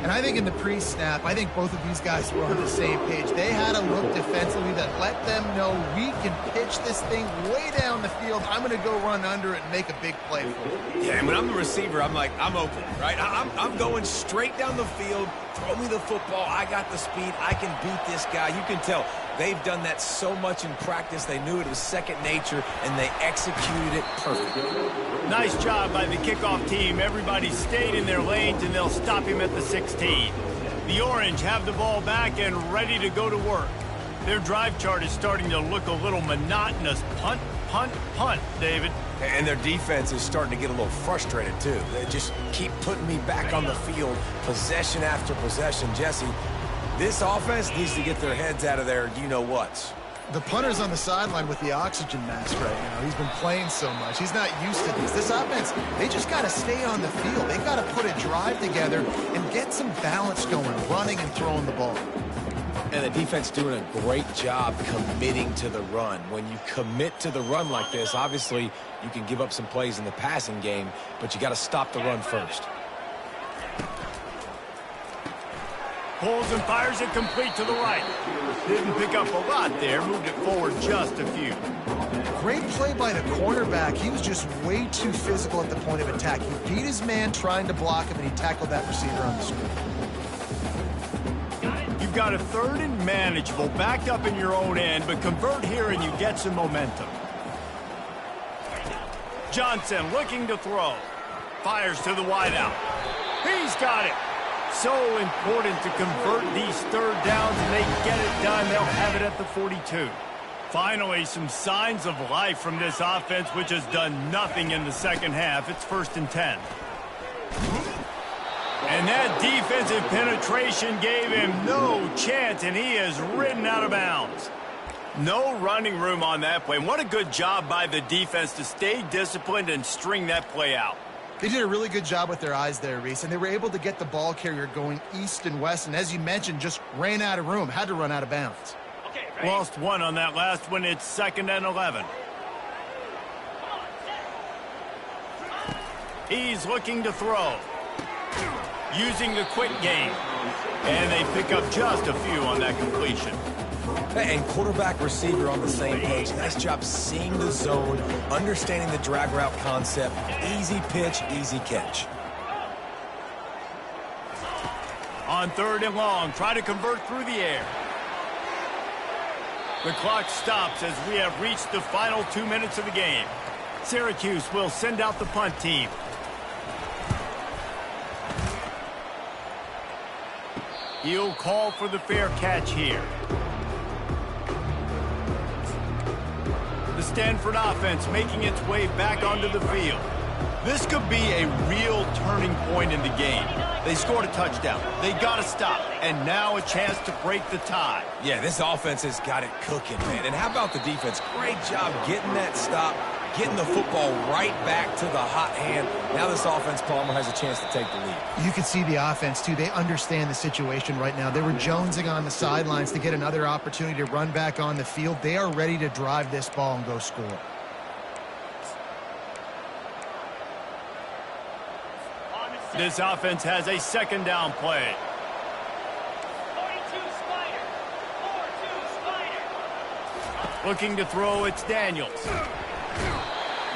[SPEAKER 2] And I think in the pre-snap, I think both of these guys were on the same page. They had a look defensively that let them know we can pitch this thing way down the field. I'm going to go run under it and make a big play for it.
[SPEAKER 3] Yeah, and when I'm the receiver, I'm like, I'm open, right? I'm going straight down the field. Throw me the football. I got the speed. I can beat this guy. You can tell they've done that so much in practice. They knew it was second nature, and they executed it perfectly.
[SPEAKER 1] Nice job by the kickoff team. Everybody stayed in their lanes, and they'll stop him at the 16. The Orange have the ball back and ready to go to work. Their drive chart is starting to look a little monotonous. Punt, punt, punt, David.
[SPEAKER 3] And their defense is starting to get a little frustrated, too. They just keep putting me back on the field, possession after possession. Jesse, this offense needs to get their heads out of their you-know-whats.
[SPEAKER 2] The punter's on the sideline with the oxygen mask right now. He's been playing so much. He's not used to this. This offense, they just got to stay on the field. They've got to put a drive together and get some balance going, running and throwing the ball.
[SPEAKER 3] And the defense doing a great job committing to the run. When you commit to the run like this, obviously you can give up some plays in the passing game, but you got to stop the run first.
[SPEAKER 1] Pulls and fires it complete to the right. Didn't pick up a lot there, moved it forward just a few.
[SPEAKER 2] Great play by the cornerback. He was just way too physical at the point of attack. He beat his man trying to block him, and he tackled that receiver on the screen.
[SPEAKER 1] You've got a 3rd and manageable, backed up in your own end, but convert here and you get some momentum. Johnson looking to throw. Fires to the wideout. He's got it. So important to convert these 3rd downs, and they get it done. They'll have it at the 42. Finally, some signs of life from this offense, which has done nothing in the second half. It's 1st and 10. And that defensive penetration gave him no chance, and he is ridden out of bounds. No running room on that play. What a good job by the defense to stay disciplined and string that play out.
[SPEAKER 2] They did a really good job with their eyes there, Reese, and they were able to get the ball carrier going east and west, and as you mentioned, just ran out of room, had to run out of bounds.
[SPEAKER 1] Okay, lost one on that last one. It's 2nd and 11. He's looking to throw. Using the quick game. And they pick up just a few on that completion.
[SPEAKER 3] And quarterback receiver on the same page. Nice job seeing the zone, understanding the drag route concept. Easy pitch, easy catch.
[SPEAKER 1] On 3rd and long, try to convert through the air. The clock stops as we have reached the final 2 minutes of the game. Syracuse will send out the punt team. He'll call for the fair catch here. The Stanford offense making its way back onto the field. This could be a real turning point in the game. They scored a touchdown. They got to stop. And now a chance to break the tie.
[SPEAKER 3] Yeah, this offense has got it cooking, man. And how about the defense? Great job getting that stop, getting the football right back to the hot hand. Now this offense, Palmer, has a chance to take the lead.
[SPEAKER 2] You can see the offense, too. They understand the situation right now. They were jonesing on the sidelines to get another opportunity to run back on the field. They are ready to drive this ball and go score.
[SPEAKER 1] This offense has a second down play.
[SPEAKER 5] 42 Spider. 42 Spider.
[SPEAKER 1] Looking to throw, it's Daniels.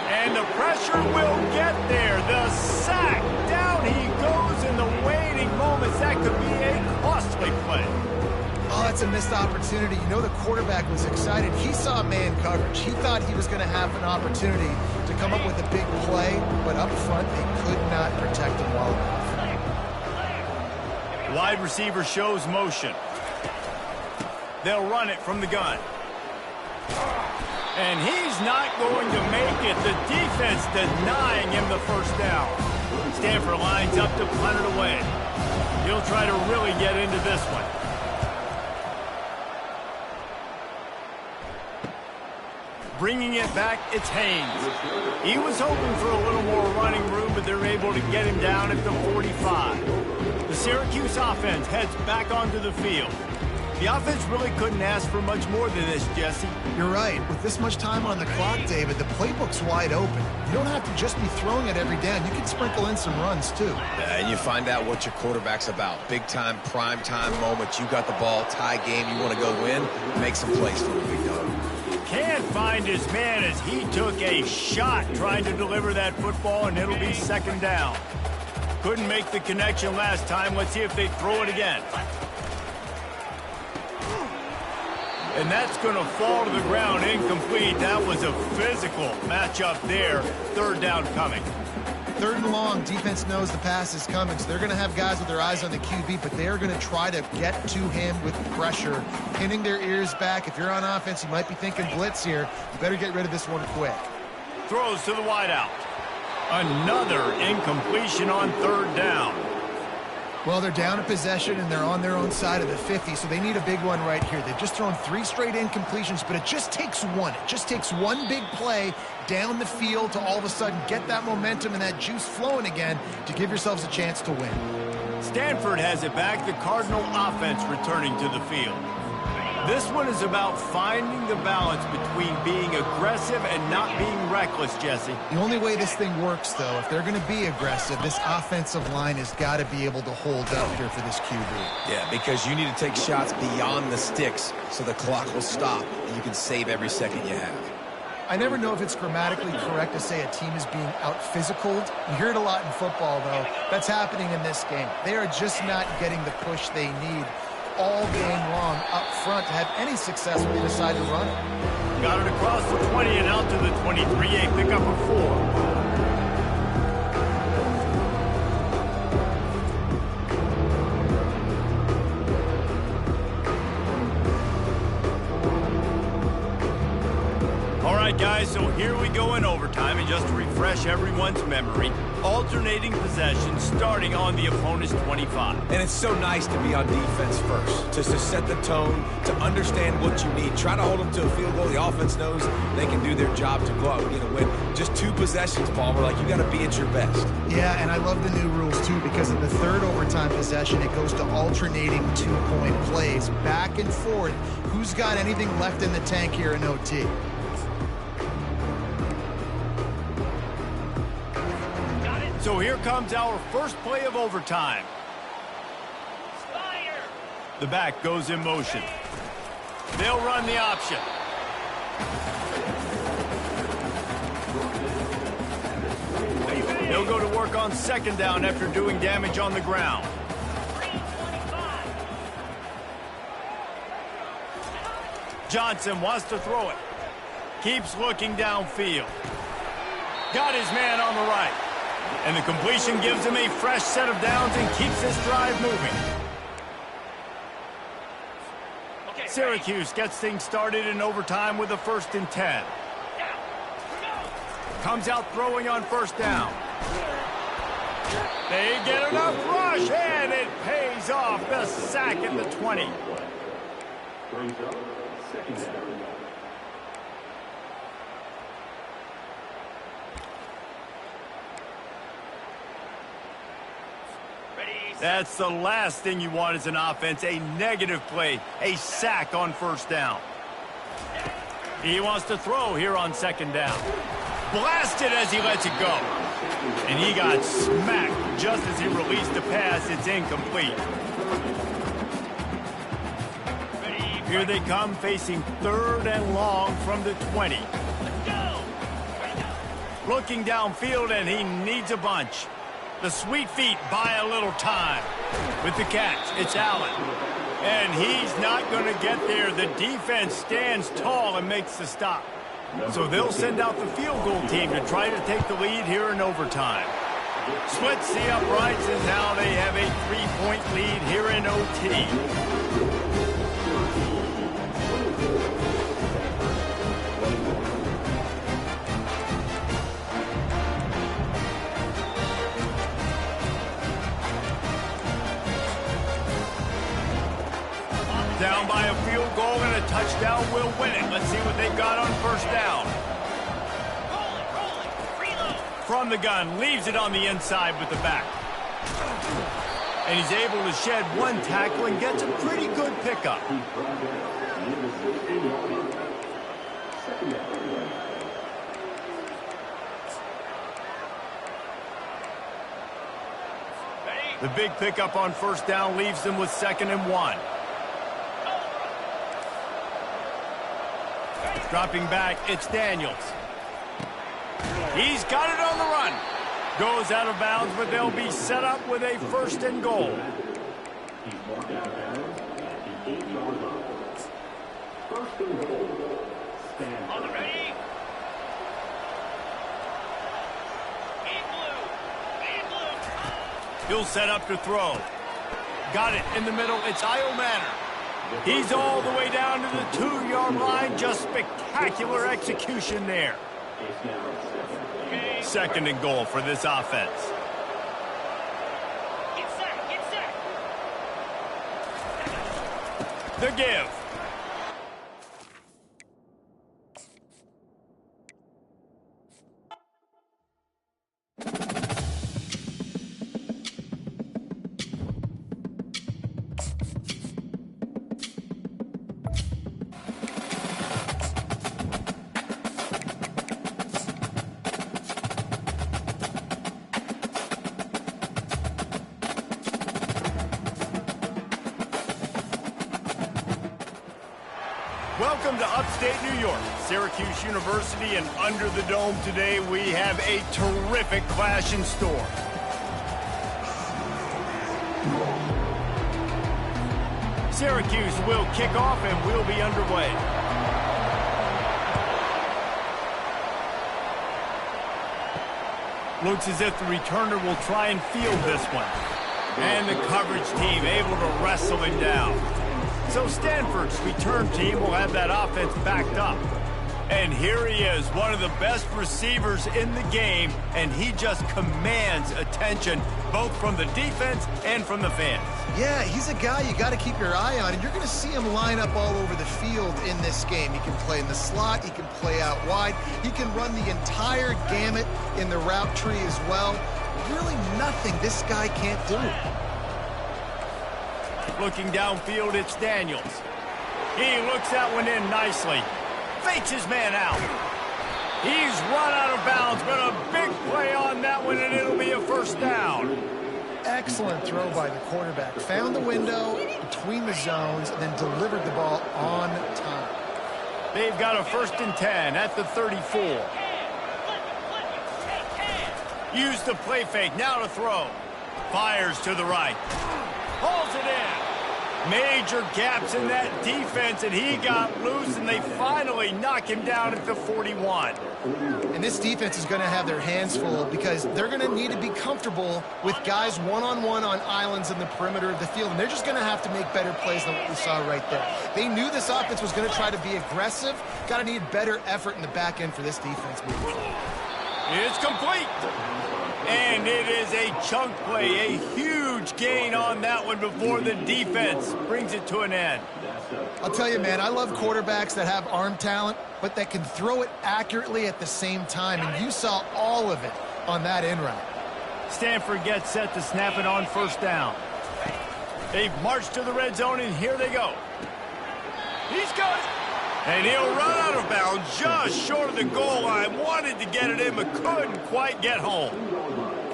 [SPEAKER 1] And the pressure will get there. The sack. Down he goes in the waiting moments. That could be a costly play.
[SPEAKER 2] Oh, that's a missed opportunity. You know the quarterback was excited. He saw man coverage. He thought he was going to have an opportunity to come up with a big play, but up front, they could not protect him well enough.
[SPEAKER 1] Wide receiver shows motion. They'll run it from the gun. And he's not going to make it. The defense denying him the first down. Stanford lines up to punt it away. He'll try to really get into this one. Bringing it back, it's Haynes. He was hoping for a little more running room, but they're able to get him down at the 45. The Syracuse offense heads back onto the field. The offense really couldn't ask for much more than this, Jesse.
[SPEAKER 2] You're right. With this much time on the clock, David, the playbook's wide open. You don't have to just be throwing it every down. You can sprinkle in some runs, too.
[SPEAKER 3] And you find out what your quarterback's about. Big-time, prime-time moment. You got the ball, tie game, you want to go win, make some plays for the big dog.
[SPEAKER 1] Can't find his man as he took a shot trying to deliver that football, and it'll be second down. Couldn't make the connection last time. Let's see if they throw it again. And that's going to fall to the ground incomplete. That was a physical matchup there. Third down coming.
[SPEAKER 2] Third and long, defense knows the pass is coming, so they're going to have guys with their eyes on the QB, but they're going to try to get to him with pressure, pinning their ears back. If you're on offense, you might be thinking blitz here. You better get rid of this one quick.
[SPEAKER 1] Throws to the wideout. Another incompletion on third down.
[SPEAKER 2] Well, they're down a possession, and they're on their own side of the 50, so they need a big one right here. They've just thrown 3 straight incompletions, but it just takes one. It just takes one big play down the field to all of a sudden get that momentum and that juice flowing again to give yourselves a chance to win.
[SPEAKER 1] Stanford has it back. The Cardinal offense returning to the field. This one is about finding the balance between being aggressive and not being reckless, Jesse.
[SPEAKER 2] The only way this thing works, though, if they're going to be aggressive, this offensive line has got to be able to hold up here for this QB.
[SPEAKER 3] Yeah, because you need to take shots beyond the sticks so the clock will stop and you can save every second you have.
[SPEAKER 2] I never know if it's grammatically correct to say a team is being out-physicaled. You hear it a lot in football, though. That's happening in this game. They are just not getting the push they need all game long up front to have any success when they decide to run it.
[SPEAKER 1] Got it across the 20 and out to the 23. A pickup of 4. All right, guys, so here we go in overtime, and just to refresh everyone's memory, alternating possession starting on the opponent's 25.
[SPEAKER 3] And it's so nice to be on defense first, just to set the tone, to understand what you need. Try to hold them to a field goal. The offense knows they can do their job to go out and get a win. Just 2 possessions, Paul. We're like, you got to be at your best.
[SPEAKER 2] Yeah, and I love the new rules, too, because in the third overtime possession, it goes to alternating 2-point plays, back and forth. Who's got anything left in the tank here in OT?
[SPEAKER 1] So here comes our first play of overtime.
[SPEAKER 5] Spider.
[SPEAKER 1] The back goes in motion. They'll run the option. They'll go to work on second down after doing damage on the ground.
[SPEAKER 5] 325.
[SPEAKER 1] Johnson wants to throw it. Keeps looking downfield. Got his man on the right. And the completion gives him a fresh set of downs and keeps this drive moving.
[SPEAKER 5] Okay,
[SPEAKER 1] Syracuse gets things started in overtime with a 1st and 10. Comes out throwing on first down. They get enough rush, and it pays off. The sack at the 20. That's the last thing you want as an offense, a negative play, a sack on first down. He wants to throw here on second down. Blasted as he lets it go. And he got smacked just as he released the pass. It's incomplete. Here they come, facing 3rd and long from the 20. Looking downfield, and he needs a bunch. The sweet feet buy a little time. With the catch, it's Allen. And he's not going to get there. The defense stands tall and makes the stop. So they'll send out the field goal team to try to take the lead here in overtime. Splits the uprights, and now they have a 3-point lead here in OT. Down by a field goal, and a touchdown will win it. Let's see what they've got on first down. From the gun, leaves it on the inside with the back. And he's able to shed one tackle and gets a pretty good pickup. The big pickup on first down leaves them with 2nd and 1. Dropping back, it's Daniels. He's got it on the run. Goes out of bounds, but they'll be set up with a 1st and goal.
[SPEAKER 5] On the ready.
[SPEAKER 1] He'll set up to throw. Got it in the middle. It's Io Manor. He's all the way down to the 2-yard line. Just spectacular execution there. 2nd and goal for this offense.
[SPEAKER 5] Get set, get set.
[SPEAKER 1] The give. Welcome to upstate New York, Syracuse University, and under the dome today we have a terrific clash in store. Syracuse will kick off and we'll be underway. Looks as if the returner will try and field this one. And the coverage team able to wrestle him down. So Stanford's return team will have that offense backed up. And here he is, one of the best receivers in the game, and he just commands attention both from the defense and from the fans.
[SPEAKER 2] Yeah, he's a guy you got to keep your eye on, and you're going to see him line up all over the field in this game. He can play in the slot, he can play out wide, he can run the entire gamut in the route tree as well. Really nothing this guy can't do.
[SPEAKER 1] Looking downfield, it's Daniels. He looks that one in nicely. Fakes his man out. He's run out of bounds, but a big play on that one, and it'll be a 1st down.
[SPEAKER 2] Excellent throw by the quarterback. Found the window between the zones and then delivered the ball on time.
[SPEAKER 1] They've got a 1st and 10 at the 34. Use the play fake, now to throw. Fires to the right. Pulls it in. Major gaps in that defense, and he got loose, and they finally knock him down at the 41.
[SPEAKER 2] And this defense is going to have their hands full because they're going to need to be comfortable with guys one-on-one on islands in the perimeter of the field, and they're just going to have to make better plays than what we saw right there. They knew this offense was going to try to be aggressive. Got to need better effort in the back end for this defense moving forward.
[SPEAKER 1] It's complete. And it is a chunk play, a huge gain on that one before the defense brings it to an end.
[SPEAKER 2] I'll tell you, man, I love quarterbacks that have arm talent, but that can throw it accurately at the same time, and you saw all of it on that in route.
[SPEAKER 1] Stanford gets set to snap it on 1st down. They've marched to the red zone, and here they go. He's got it. And he'll run out of bounds just short of the goal line. Wanted to get it in, but couldn't quite get home.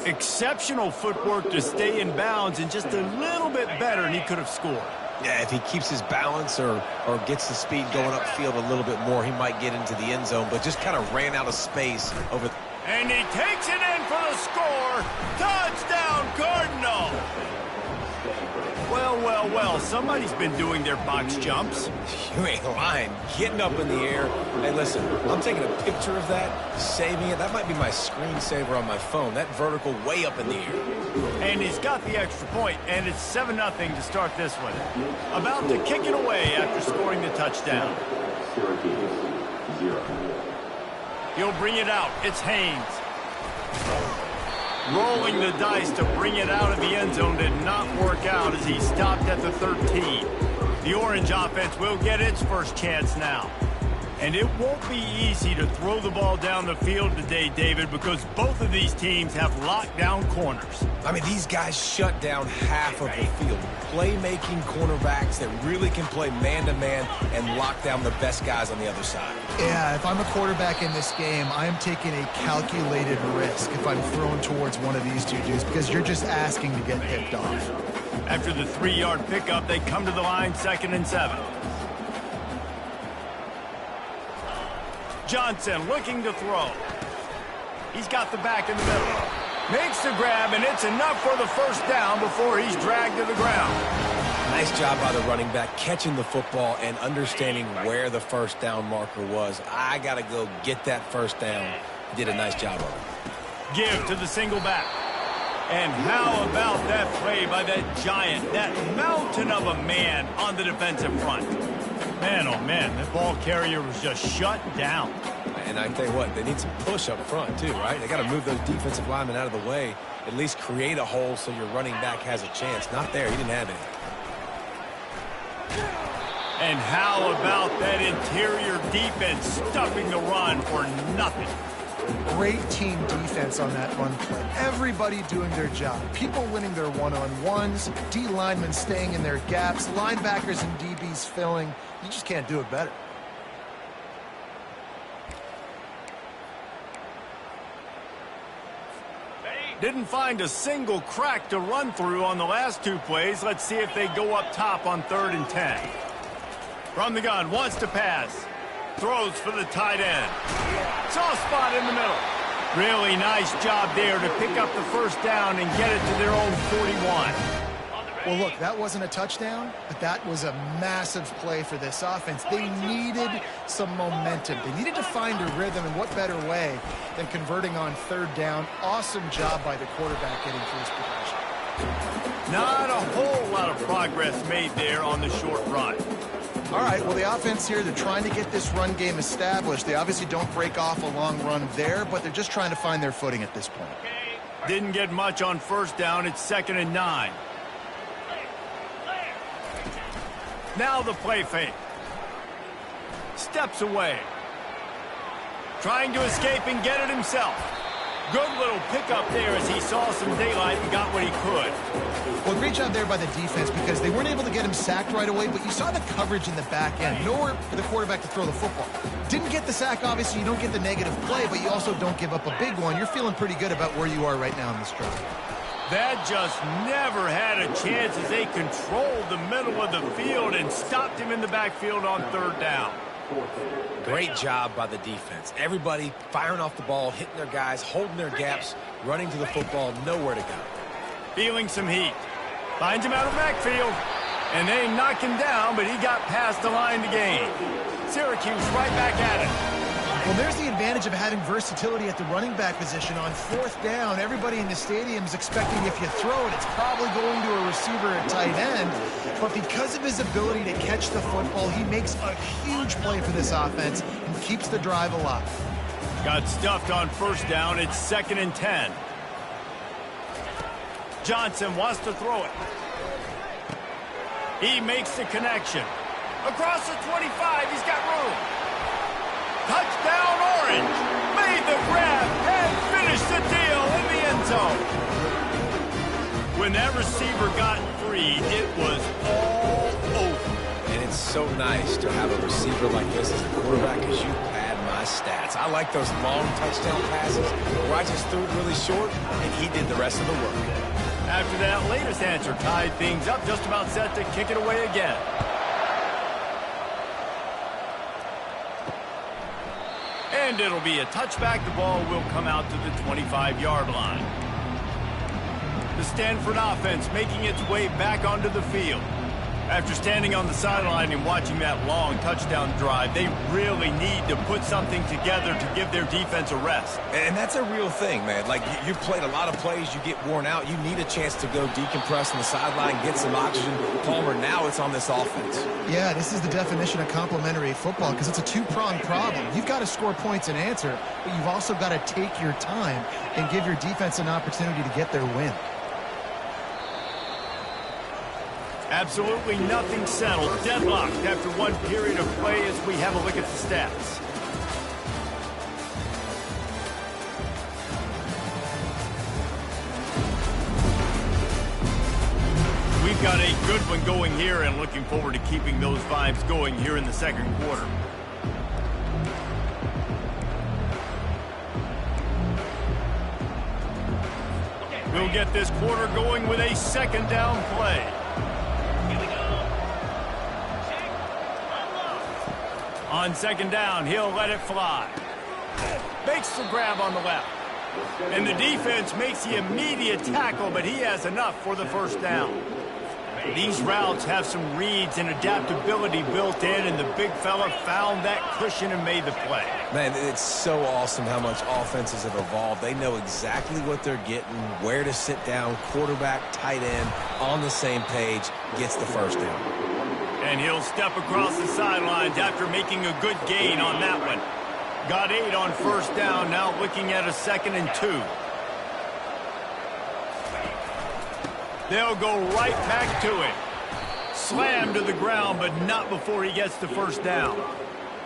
[SPEAKER 1] Exceptional footwork to stay in bounds, and just a little bit better, and he could have scored.
[SPEAKER 3] Yeah, if he keeps his balance or gets the speed going upfield a little bit more, he might get into the end zone, but just kind of ran out of space over.
[SPEAKER 1] And he takes it in for the score. Touchdown, Cardinal. Well, well, well, somebody's been doing their box jumps.
[SPEAKER 3] You ain't lying. Getting up in the air. Hey, listen, I'm taking a picture of that, saving it. That might be my screensaver on my phone. That vertical way up in the air.
[SPEAKER 1] And he's got the extra point, and it's 7-0 to start this one. About to kick it away after scoring the touchdown.
[SPEAKER 6] Syracuse, 0.
[SPEAKER 1] He'll bring it out. It's Haynes. Rolling the dice to bring it out of the end zone did not work out as he stopped at the 13. The Orange offense will get its first chance now. And it won't be easy to throw the ball down the field today, David, because both of these teams have locked down corners.
[SPEAKER 3] I mean, these guys shut down half of the field. Playmaking cornerbacks that really can play man-to-man and lock down the best guys on the other side.
[SPEAKER 2] Yeah, if I'm a quarterback in this game, I am taking a calculated risk if I'm thrown towards one of these two dudes, because you're just asking to get picked off.
[SPEAKER 1] After the 3-yard pickup, they come to the line, 2nd and 7. Johnson looking to throw. He's got the back in the middle. Makes the grab, and it's enough for the first down before he's dragged to the ground.
[SPEAKER 3] Nice job by the running back, catching the football and understanding where the first down marker was. I got to go get that first down. He did a nice job of it.
[SPEAKER 1] Give to the single back. And how about that play by that giant, that mountain of a man on the defensive front? Man, oh man, the ball carrier was just shut down.
[SPEAKER 3] And I tell you what, they need some push up front too, right? They got to move those defensive linemen out of the way, at least create a hole so your running back has a chance. Not there, he didn't have any.
[SPEAKER 1] And how about that interior defense stuffing the run for nothing?
[SPEAKER 2] Great team defense on that run play. Everybody doing their job. People winning their one-on-ones, D linemen staying in their gaps, linebackers and DBs filling. You just can't do it better.
[SPEAKER 1] Didn't find a single crack to run through on the last two plays. Let's see if they go up top on 3rd and 10. From the gun, wants to pass. Throws for the tight end. Soft spot in the middle. Really nice job there to pick up the first down and get it to their own 41.
[SPEAKER 2] Well, look, that wasn't a touchdown, but that was a massive play for this offense. They needed some momentum. They needed to find a rhythm, and what better way than converting on 3rd down. Awesome job by the quarterback getting through his progression.
[SPEAKER 1] Not a whole lot of progress made there on the short run.
[SPEAKER 2] All right, well, the offense here, they're trying to get this run game established. They obviously don't break off a long run there, but they're just trying to find their footing at this point.
[SPEAKER 1] Didn't get much on 1st down. It's 2nd and 9. Now the play fake. Steps away. Trying to escape and get it himself. Good little pickup there as he saw some daylight and got what he could.
[SPEAKER 2] Well, great job there by the defense because they weren't able to get him sacked right away, but you saw the coverage in the back end. Nowhere for the quarterback to throw the football. Didn't get the sack, obviously. You don't get the negative play, but you also don't give up a big one. You're feeling pretty good about where you are right now in this drive.
[SPEAKER 1] That just never had a chance as they controlled the middle of the field and stopped him in the backfield on 3rd down.
[SPEAKER 3] Great job by the defense. Everybody firing off the ball, hitting their guys, holding their gaps, running to the football, nowhere to go.
[SPEAKER 1] Feeling some heat. Finds him out of the backfield. And they knock him down, but he got past the line to gain. Syracuse right back at it.
[SPEAKER 2] Well, there's the advantage of having versatility at the running back position. On 4th down, everybody in the stadium is expecting if you throw it, it's probably going to a receiver at tight end. But because of his ability to catch the football, he makes a huge play for this offense and keeps the drive alive.
[SPEAKER 1] Got stuffed on 1st down. It's 2nd and 10. Johnson wants to throw it. He makes the connection. Across the 25, he's got room. Touchdown Orange. Made the grab and finished the deal in the end zone. When that receiver got free, it was all over.
[SPEAKER 3] And it's so nice to have a receiver like this as a quarterback because you pad my stats. I like those long touchdown passes where I just threw it really short and he did the rest of the work.
[SPEAKER 1] After that latest answer tied things up, just about set to kick it away again. And it'll be a touchback. The ball will come out to the 25-yard line. The Stanford offense making its way back onto the field. After standing on the sideline and watching that long touchdown drive, they really need to put something together to give their defense a rest.
[SPEAKER 3] And that's a real thing, man. Like, you played a lot of plays, you get worn out, you need a chance to go decompress on the sideline, get some oxygen. Palmer, now it's on this offense.
[SPEAKER 2] Yeah, this is the definition of complementary football because it's a two-pronged problem. You've got to score points and answer, but you've also got to take your time and give your defense an opportunity to get their win.
[SPEAKER 1] Absolutely nothing settled. Deadlocked after one period of play as we have a look at the stats. We've got a good one going here and looking forward to keeping those vibes going here in the second quarter. We'll get this quarter going with a second down play. On second down, he'll let it fly. Makes the grab on the left. And the defense makes the immediate tackle, but he has enough for the first down. These routes have some reads and adaptability built in, and the big fella found that cushion and made the play.
[SPEAKER 3] Man, it's so awesome how much offenses have evolved. They know exactly what they're getting, where to sit down, quarterback, tight end, on the same page, gets the first down.
[SPEAKER 1] And he'll step across the sidelines after making a good gain on that one. Got 8 on first down, now looking at a 2nd and 2. They'll go right back to it. Slammed to the ground, but not before he gets the first down.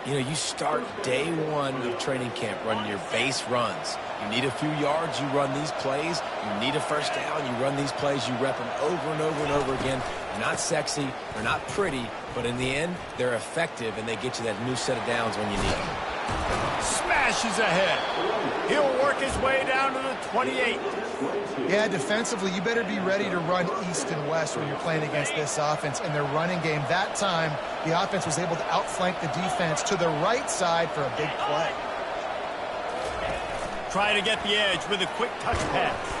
[SPEAKER 3] You know, you start day one of training camp running your base runs. You need a few yards, you run these plays. You need a first down, you run these plays. You rep them over and over and over again. They're not sexy, they're not pretty, but in the end, they're effective, and they get you that new set of downs when you need them.
[SPEAKER 1] Smashes ahead. He'll work his way down to the 28.
[SPEAKER 2] Yeah, defensively, you better be ready to run east and west when you're playing against this offense and their running game. That time, the offense was able to outflank the defense to the right side for a big play.
[SPEAKER 1] Trying to get the edge with a quick touch pass.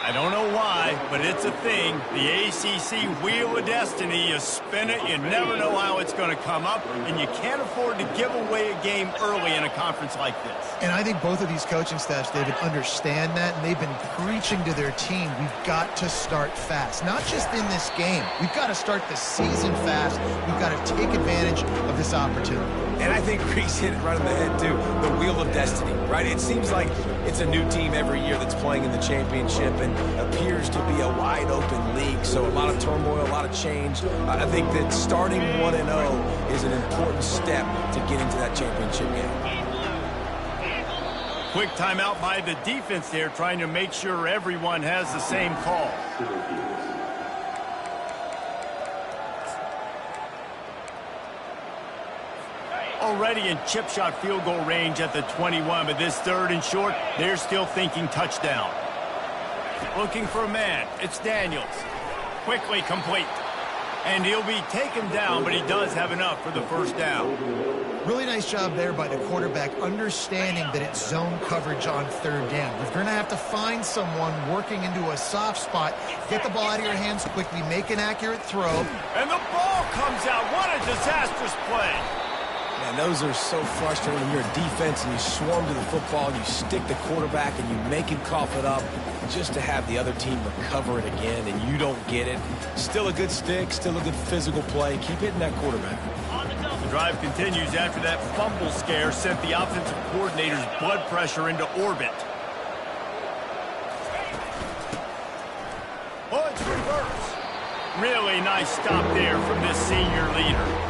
[SPEAKER 1] I don't know why, but it's a thing. The ACC Wheel of Destiny, you spin it, you never know how it's going to come up, and you can't afford to give away a game early in a conference like this.
[SPEAKER 2] And I think both of these coaching staffs, David, understand that, and they've been preaching to their team, we've got to start fast. Not just in this game. We've got to start the season fast. We've got to take advantage of this opportunity.
[SPEAKER 3] And I think Reese hit it right on the head, too. The Wheel of Destiny, right? It seems like it's a new team every year that's playing in the championship and appears to be a wide-open league. So a lot of turmoil, a lot of change. I think that starting 1-0 is an important step to get into that championship game.
[SPEAKER 1] Quick timeout by the defense there, trying to make sure everyone has the same call. Already in chip shot field goal range at the 21, but this 3rd and short, they're still thinking touchdown. Looking for a man. It's Daniels. Quickly complete. And he'll be taken down, but he does have enough for the first down.
[SPEAKER 2] Really nice job there by the quarterback, understanding that it's zone coverage on 3rd down. You're going to have to find someone working into a soft spot, get the ball out of your hands quickly, make an accurate throw.
[SPEAKER 1] And the ball comes out. What a disastrous play.
[SPEAKER 3] Man, those are so frustrating when you're a defense and you swarm to the football, you stick the quarterback and you make him cough it up just to have the other team recover it again and you don't get it. Still a good stick, still a good physical play. Keep hitting that quarterback.
[SPEAKER 1] The drive continues after that fumble scare sent the offensive coordinator's blood pressure into orbit. Oh, it's reverse. Really nice stop there from this senior leader.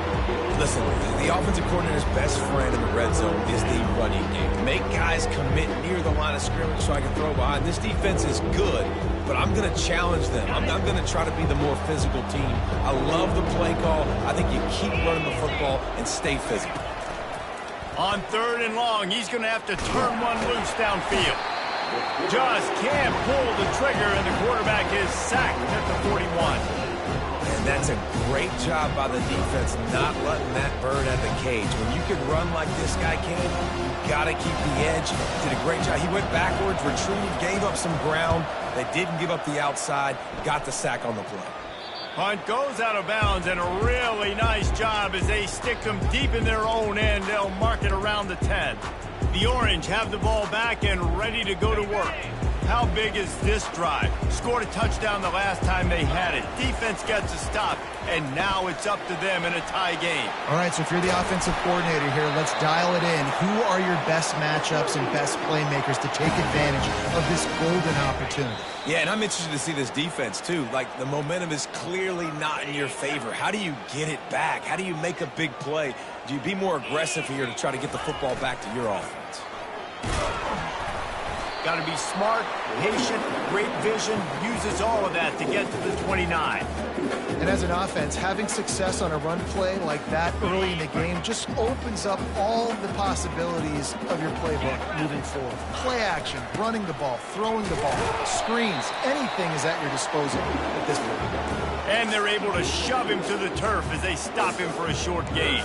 [SPEAKER 3] Listen, the offensive coordinator's best friend in the red zone is the running game. Make guys commit near the line of scrimmage so I can throw behind. This defense is good but I'm going to challenge them. I'm going to try to be the more physical team. I love the play call. I think you keep running the football and stay physical.
[SPEAKER 1] On 3rd and long, he's going to have to turn one loose downfield. Just can't pull the trigger, and the quarterback is sacked at the 41.
[SPEAKER 3] And that's a great job by the defense, not letting that bird at the cage. When you can run like this guy can, you got to keep the edge. Did a great job. He went backwards, retrieved, gave up some ground. They didn't give up the outside, got the sack on the play.
[SPEAKER 1] Punt goes out of bounds, and a really nice job as they stick them deep in their own end. They'll mark it around the 10. The Orange have the ball back and ready to go to work. How big is this drive? Scored a touchdown the last time they had it. Defense gets a stop, and now it's up to them in a tie game.
[SPEAKER 2] All right, so if you're the offensive coordinator here, let's dial it in. Who are your best matchups and best playmakers to take advantage of this golden opportunity?
[SPEAKER 3] Yeah, and I'm interested to see this defense, too. Like, the momentum is clearly not in your favor. How do you get it back? How do you make a big play? Do you be more aggressive here to try to get the football back to your offense?
[SPEAKER 1] Got to be smart, patient, great vision, uses all of that to get to the 29.
[SPEAKER 2] And as an offense, having success on a run play like that early in the game just opens up all the possibilities of your playbook moving forward. Play action, running the ball, throwing the ball, screens, anything is at your disposal at this point.
[SPEAKER 1] And they're able to shove him to the turf as they stop him for a short gain.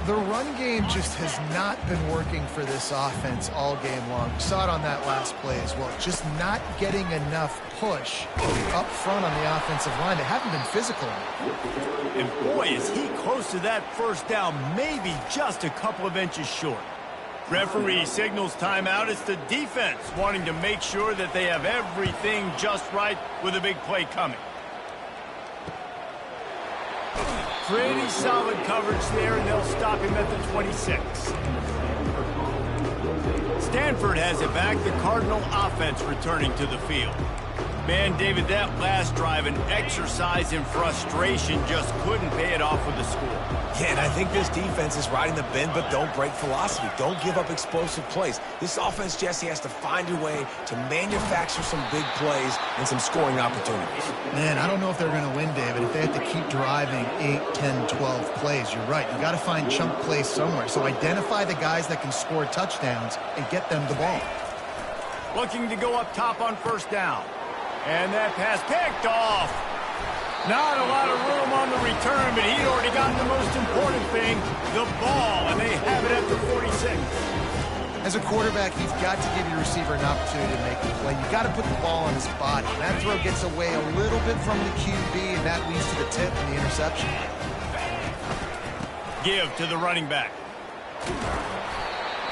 [SPEAKER 2] The run game just has not been working for this offense all game long. We saw it on that last play as well. Just not getting enough push up front on the offensive line. They haven't been physical.
[SPEAKER 1] And boy, is he close to that first down, maybe just a couple of inches short. Referee signals timeout. It's the defense wanting to make sure that they have everything just right with a big play coming. Pretty solid coverage there, and they'll stop him at the 26. Stanford has it back. The Cardinal offense returning to the field. Man, David, that last drive, an exercise in frustration, just couldn't pay it off with the score.
[SPEAKER 3] Yeah, and I think this defense is riding the bend, but don't break philosophy. Don't give up explosive plays. This offense, Jesse, has to find a way to manufacture some big plays and some scoring opportunities.
[SPEAKER 2] Man, I don't know if they're going to win, David, if they have to keep driving 8, 10, 12 plays. You're right. You got to find chunk plays somewhere. So identify the guys that can score touchdowns and get them the ball.
[SPEAKER 1] Looking to go up top on first down. And that pass picked off. Not a lot of room on the return, but he'd already gotten the most important thing, the ball, and they have it at the 46.
[SPEAKER 2] As a quarterback, you've got to give your receiver an opportunity to make the play. You've got to put the ball on his body. That throw gets away a little bit from the QB, and that leads to the tip and the interception.
[SPEAKER 1] Give to the running back.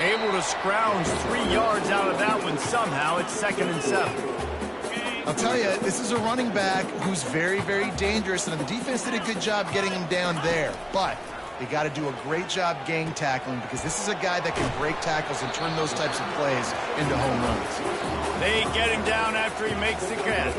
[SPEAKER 1] Able to scrounge 3 yards out of that one somehow. It's 2nd and 7.
[SPEAKER 2] I'll tell you, this is a running back who's very, very dangerous, and the defense did a good job getting him down there. But they got to do a great job gang tackling, because this is a guy that can break tackles and turn those types of plays into home runs.
[SPEAKER 1] They get him down after he makes the catch.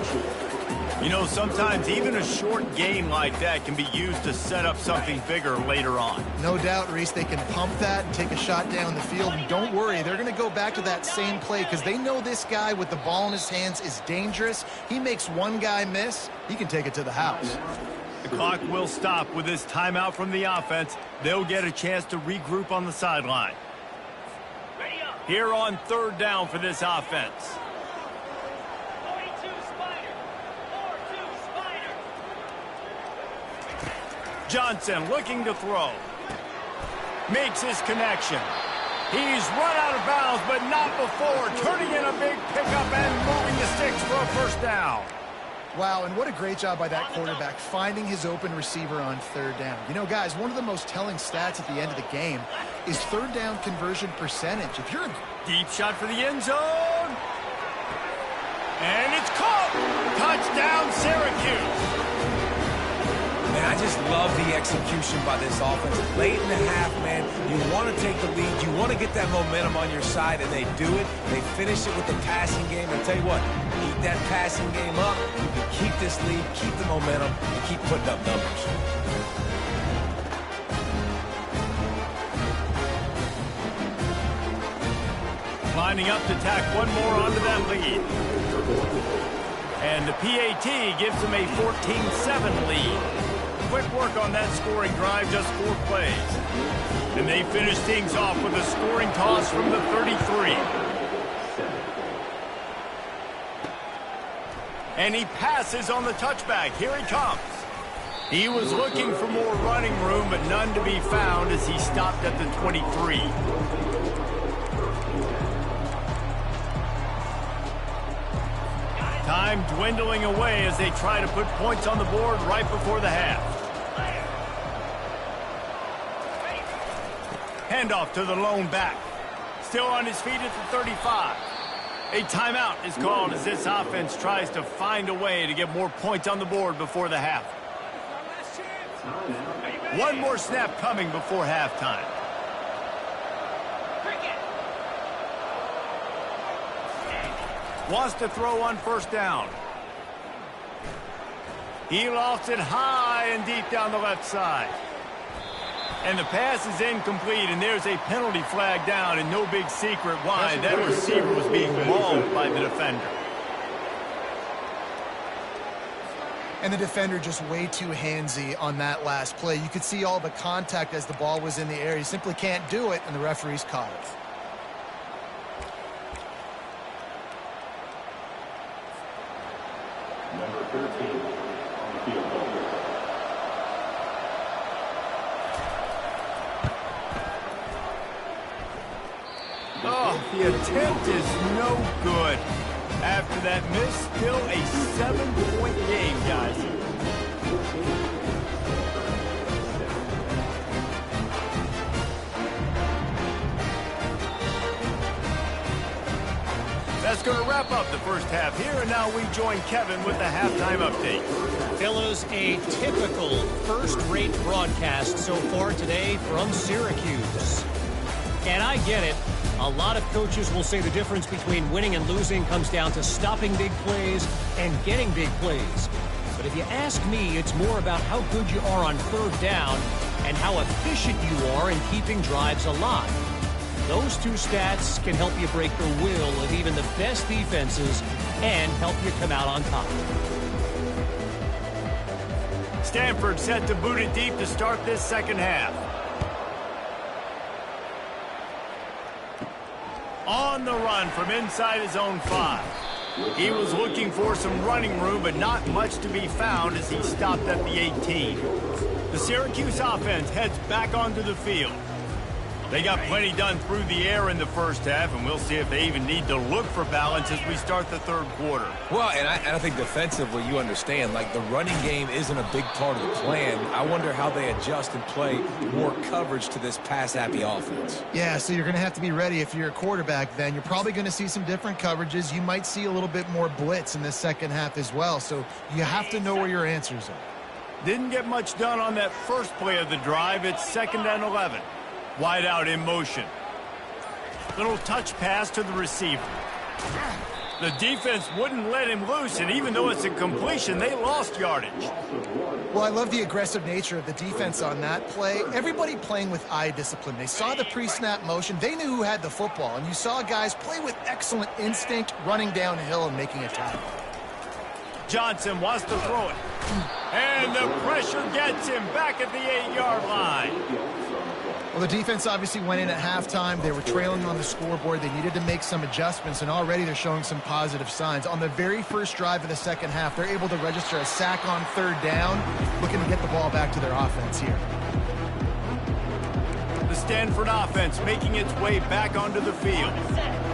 [SPEAKER 1] You know, sometimes even a short gain like that can be used to set up something bigger later on.
[SPEAKER 2] No doubt, Reese, they can pump that and take a shot down the field. And don't worry, they're going to go back to that same play because they know this guy with the ball in his hands is dangerous. He makes one guy miss, he can take it to the house.
[SPEAKER 1] The clock will stop with this timeout from the offense. They'll get a chance to regroup on the sideline. Here on 3rd down for this offense. Johnson looking to throw. Makes his connection. He's run out of bounds, but not before. Turning in a big pickup and moving the sticks for a first down.
[SPEAKER 2] Wow, and what a great job by that quarterback, finding his open receiver on 3rd down. You know, guys, one of the most telling stats at the end of the game is 3rd down conversion percentage. If you're a
[SPEAKER 1] deep shot for the end zone. And it's caught. Touchdown, Syracuse.
[SPEAKER 3] Man, I just love the execution by this offense. Late in the half, man, you want to take the lead. You want to get that momentum on your side, and they do it. They finish it with the passing game. And tell you what, keep that passing game up. You can keep this lead, keep the momentum, and keep putting up numbers. Lining up to tack one more onto that lead.
[SPEAKER 1] And the PAT gives them a 14-7 lead. Quick work on that scoring drive, just 4 plays. And they finish things off with a scoring toss from the 33. And he passes on the touchback. Here he comes. He was looking for more running room, but none to be found as he stopped at the 23. Time dwindling away as they try to put points on the board right before the half. Handoff to the lone back. Still on his feet at the 35. A timeout is called as this offense tries to find a way to get more points on the board before the half. One more snap coming before halftime. Wants to throw on first down. He lofts it high and deep down the left side. And the pass is incomplete, and there's a penalty flag down, and no big secret why. That receiver was being mauled by the defender.
[SPEAKER 2] And the defender just way too handsy on that last play. You could see all the contact as the ball was in the air. He simply can't do it, and the referees caught it.
[SPEAKER 6] Number 13 on the field.
[SPEAKER 1] Oh, the attempt is no good. After that miss, still a 7-point game, guys. That's going to wrap up the first half here, and now we join Kevin with the halftime update.
[SPEAKER 4] Fellas, a typical first-rate broadcast so far today from Syracuse. And I get it. A lot of coaches will say the difference between winning and losing comes down to stopping big plays and getting big plays. But if you ask me, it's more about how good you are on third down and how efficient you are in keeping drives alive. Those two stats can help you break the will of even the best defenses and help you come out on top.
[SPEAKER 1] Stanford set to boot it deep to start this second half. On the run from inside his own 5. He was looking for some running room, but not much to be found as he stopped at the 18. The Syracuse offense heads back onto the field. They got plenty done through the air in the first half, and we'll see if they even need to look for balance as we start the third quarter.
[SPEAKER 3] Well, and I think defensively, you understand, like the running game isn't a big part of the plan. I wonder how they adjust and play more coverage to this pass-happy offense.
[SPEAKER 2] Yeah, so you're going to have to be ready if you're a quarterback then. You're probably going to see some different coverages. You might see a little bit more blitz in the second half as well, so you have to know where your answers are.
[SPEAKER 1] Didn't get much done on that first play of the drive. It's 2nd and 11. Wide out in motion. Little touch pass to the receiver. The defense wouldn't let him loose, and even though it's a completion, they lost yardage.
[SPEAKER 2] Well, I love the aggressive nature of the defense on that play. Everybody playing with eye discipline. They saw the pre-snap motion. They knew who had the football, and you saw guys play with excellent instinct, running downhill and making a tackle.
[SPEAKER 1] Johnson wants to throw it. And the pressure gets him back at the 8-yard line.
[SPEAKER 2] Well, the defense obviously went in at halftime. They were trailing on the scoreboard. They needed to make some adjustments, and already they're showing some positive signs. On the very first drive of the second half, they're able to register a sack on third down, looking to get the ball back to their offense here.
[SPEAKER 1] The Stanford offense making its way back onto the field.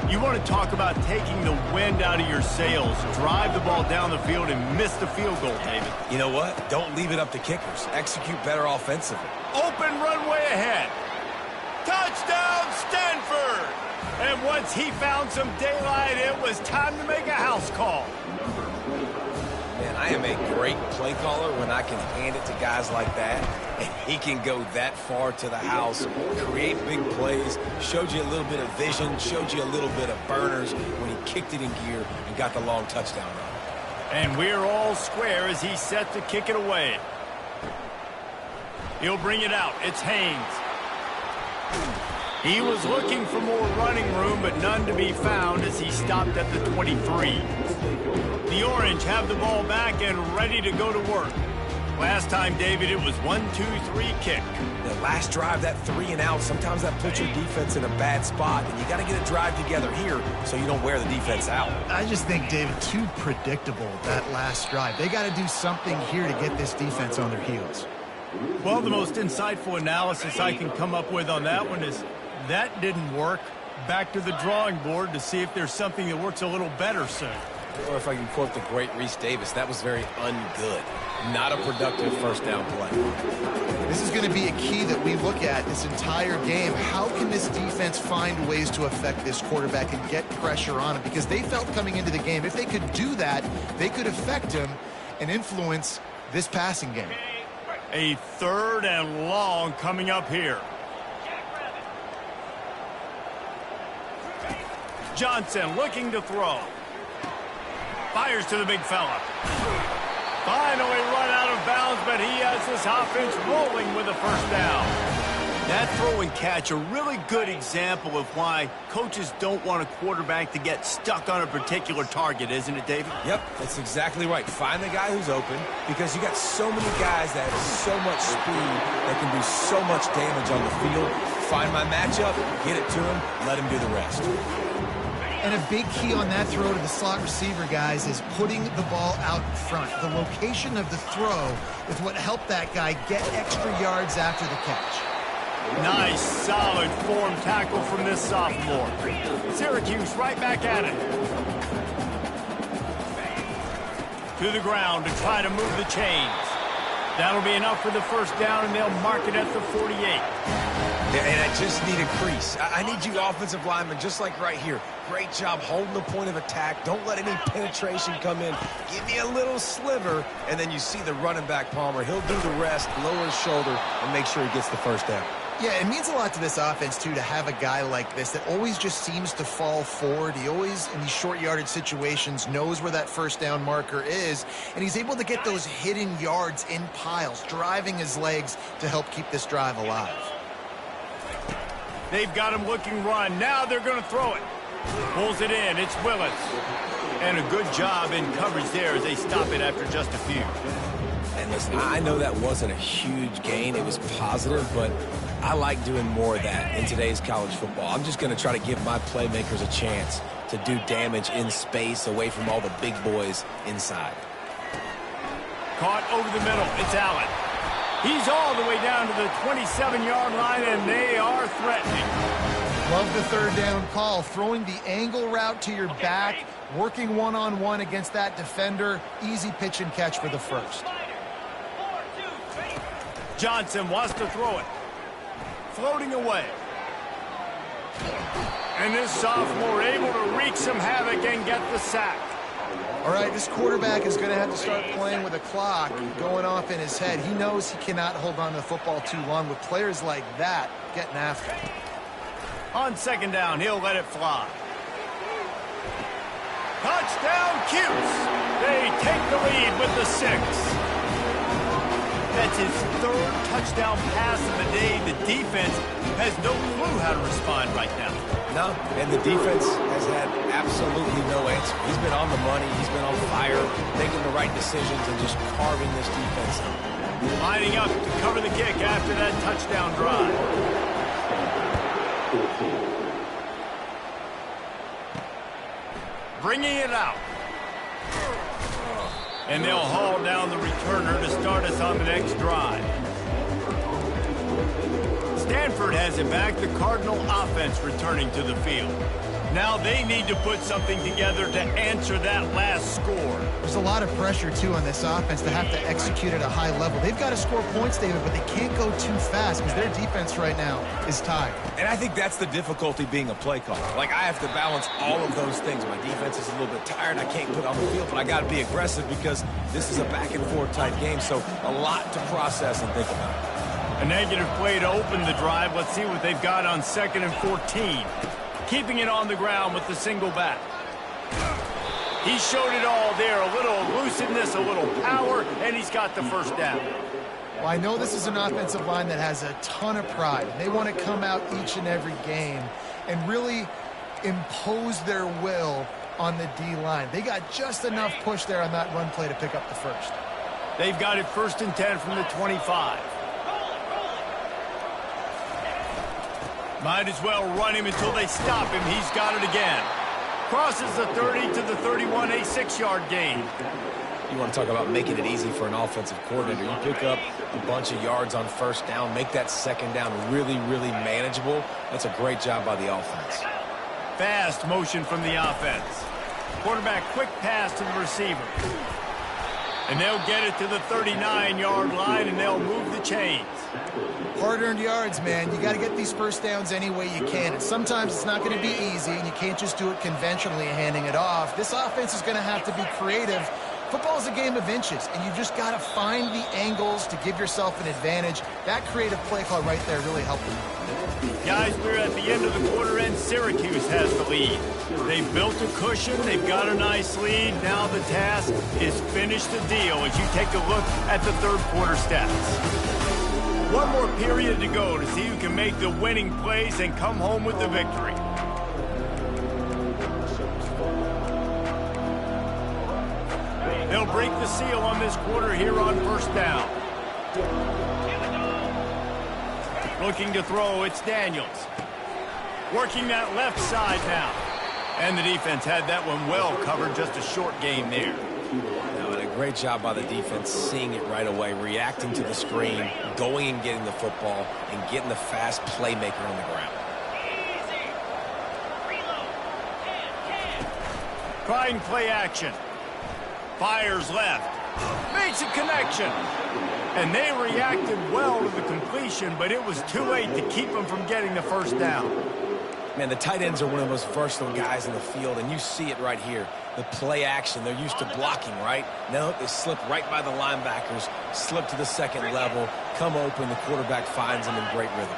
[SPEAKER 1] You want to talk about taking the wind out of your sails. Drive the ball down the field and miss the field goal, David.
[SPEAKER 3] You know what? Don't leave it up to kickers. Execute better offensively.
[SPEAKER 1] Open runway ahead. Touchdown, Stanford! And once he found some daylight, it was time to make a house call.
[SPEAKER 3] Man, I am a great play caller when I can hand it to guys like that. And he can go that far to the house, create big plays, showed you a little bit of vision, showed you a little bit of burners when he kicked it in gear and got the long touchdown run.
[SPEAKER 1] And we're all square as he's set to kick it away. He'll bring it out. It's Haynes. He was looking for more running room, but none to be found as he stopped at the 23. The Orange have the ball back and ready to go to work. Last time, David, it was 1-2-3 kick.
[SPEAKER 3] The last drive, that 3 and out, sometimes that puts your defense in a bad spot, and you got to get a drive together here so you don't wear the defense out.
[SPEAKER 2] I just think, David, too predictable, that last drive. They got to do something here to get this defense on their heels.
[SPEAKER 1] Well, the most insightful analysis I can come up with on that one is that didn't work. Back to the drawing board to see if there's something that works a little better soon.
[SPEAKER 3] Or if I can quote the great Reese Davis, that was very ungood. Not a productive first down play.
[SPEAKER 2] This is going to be a key that we look at this entire game. How can this defense find ways to affect this quarterback and get pressure on him? Because they felt coming into the game, if they could do that, they could affect him and influence this passing game.
[SPEAKER 1] A 3rd and long coming up here. Johnson looking to throw. Fires to the big fella. Finally run out of bounds, but he has this offense rolling with a first down. That throw and catch, a really good example of why coaches don't want a quarterback to get stuck on a particular target, isn't it, David?
[SPEAKER 3] Yep, that's exactly right. Find the guy who's open, because you got so many guys that have so much speed that can do so much damage on the field. Find my matchup, get it to him, let him do the rest.
[SPEAKER 2] And a big key on that throw to the slot receiver, guys, is putting the ball out in front. The location of the throw is what helped that guy get extra yards after the catch.
[SPEAKER 1] Nice, solid form tackle from this sophomore. Syracuse right back at it. To the ground to try to move the chains. That'll be enough for the first down, and they'll mark it at the 48.
[SPEAKER 3] Yeah, and I just need a crease. I need you offensive linemen, just like right here. Great job holding the point of attack. Don't let any penetration come in. Give me a little sliver, and then you see the running back, Palmer. He'll do the rest, lower his shoulder, and make sure he gets the first down.
[SPEAKER 2] Yeah, it means a lot to this offense, too, to have a guy like this that always just seems to fall forward. He always, in these short yardage situations, knows where that first down marker is, and he's able to get those hidden yards in piles, driving his legs to help keep this drive alive.
[SPEAKER 1] They've got him looking run. Now they're going to throw it. Pulls it in. It's Willis. And a good job in coverage there as they stop it after just a few.
[SPEAKER 3] And listen, I know that wasn't a huge gain. It was positive, but I like doing more of that in today's college football. I'm just going to try to give my playmakers a chance to do damage in space away from all the big boys inside.
[SPEAKER 1] Caught over the middle. It's Allen. He's all the way down to the 27-yard line, and they are threatening.
[SPEAKER 2] Love the 3rd down call. Throwing the angle route to your back, working one-on-one against that defender. Easy pitch and catch for the first.
[SPEAKER 1] Johnson wants to throw it. Floating away. And this sophomore able to wreak some havoc and get the sack.
[SPEAKER 2] All right, this quarterback is going to have to start playing with a clock going off in his head. He knows he cannot hold on to the football too long with players like that getting after him.
[SPEAKER 1] On 2nd down, he'll let it fly. Touchdown, Cuse. They take the lead with the 6. That's his 3rd touchdown pass of the day. The defense has no clue how to respond right now.
[SPEAKER 3] No, and the defense has had absolutely no answer. He's been on the money. He's been on fire, making the right decisions and just carving this defense up.
[SPEAKER 1] Lining up to cover the kick after that touchdown drive. Bringing it out. And they'll haul down the returner to start us on the next drive. Stanford has it back. The Cardinal offense returning to the field. Now they need to put something together to answer that last score.
[SPEAKER 2] There's a lot of pressure, too, on this offense to have to execute at a high level. They've got to score points, David, but they can't go too fast because their defense right now is tired.
[SPEAKER 3] And I think that's the difficulty being a play caller. Like, I have to balance all of those things. My defense is a little bit tired. I can't put on the field, but I got to be aggressive because this is a back-and-forth type game, so a lot to process and think about.
[SPEAKER 1] A negative play to open the drive. Let's see what they've got on 2nd and 14. Keeping it on the ground with the single back. He showed it all there. A little elusiveness, a little power, and he's got the first down.
[SPEAKER 2] Well, I know this is an offensive line that has a ton of pride. They want to come out each and every game and really impose their will on the D-line. They got just enough push there on that run play to pick up the first.
[SPEAKER 1] They've got it 1st and 10 from the 25. Might as well run him until they stop him. He's got it again. Crosses the 30 to the 31, a 6-yard gain.
[SPEAKER 3] You want to talk about making it easy for an offensive coordinator. You pick up a bunch of yards on 1st down, make that 2nd down really, really manageable. That's a great job by the offense.
[SPEAKER 1] Fast motion from the offense. Quarterback quick pass to the receiver. And they'll get it to the 39-yard line, and they'll move the chains.
[SPEAKER 2] Hard-earned yards, man. You got to get these first downs any way you can. And sometimes it's not going to be easy, and you can't just do it conventionally handing it off. This offense is going to have to be creative. Football is a game of inches, and you've just got to find the angles to give yourself an advantage. That creative play call right there really helped them.
[SPEAKER 1] Guys, we're at the end of the quarter, and Syracuse has the lead. They've built a cushion. They've got a nice lead. Now the task is finish the deal as you take a look at the 3rd quarter stats. One more period to go to see who can make the winning plays and come home with the victory. They'll break the seal on this quarter here on 1st down. Looking to throw, it's Daniels. Working that left side now. And the defense had that one well covered, just a short gain there.
[SPEAKER 3] Now, and a great job by the defense seeing it right away, reacting to the screen, going and getting the football, and getting the fast playmaker on the ground.
[SPEAKER 1] Trying play action. Fires left. Makes a connection. And they reacted well to the completion, but it was too late to keep them from getting the 1st down.
[SPEAKER 3] Man, the tight ends are one of the most versatile guys in the field, and you see it right here. The play action, they're used to blocking, right? Now they slip right by the linebackers, slip to the 2nd level, come open, the quarterback finds them in great rhythm.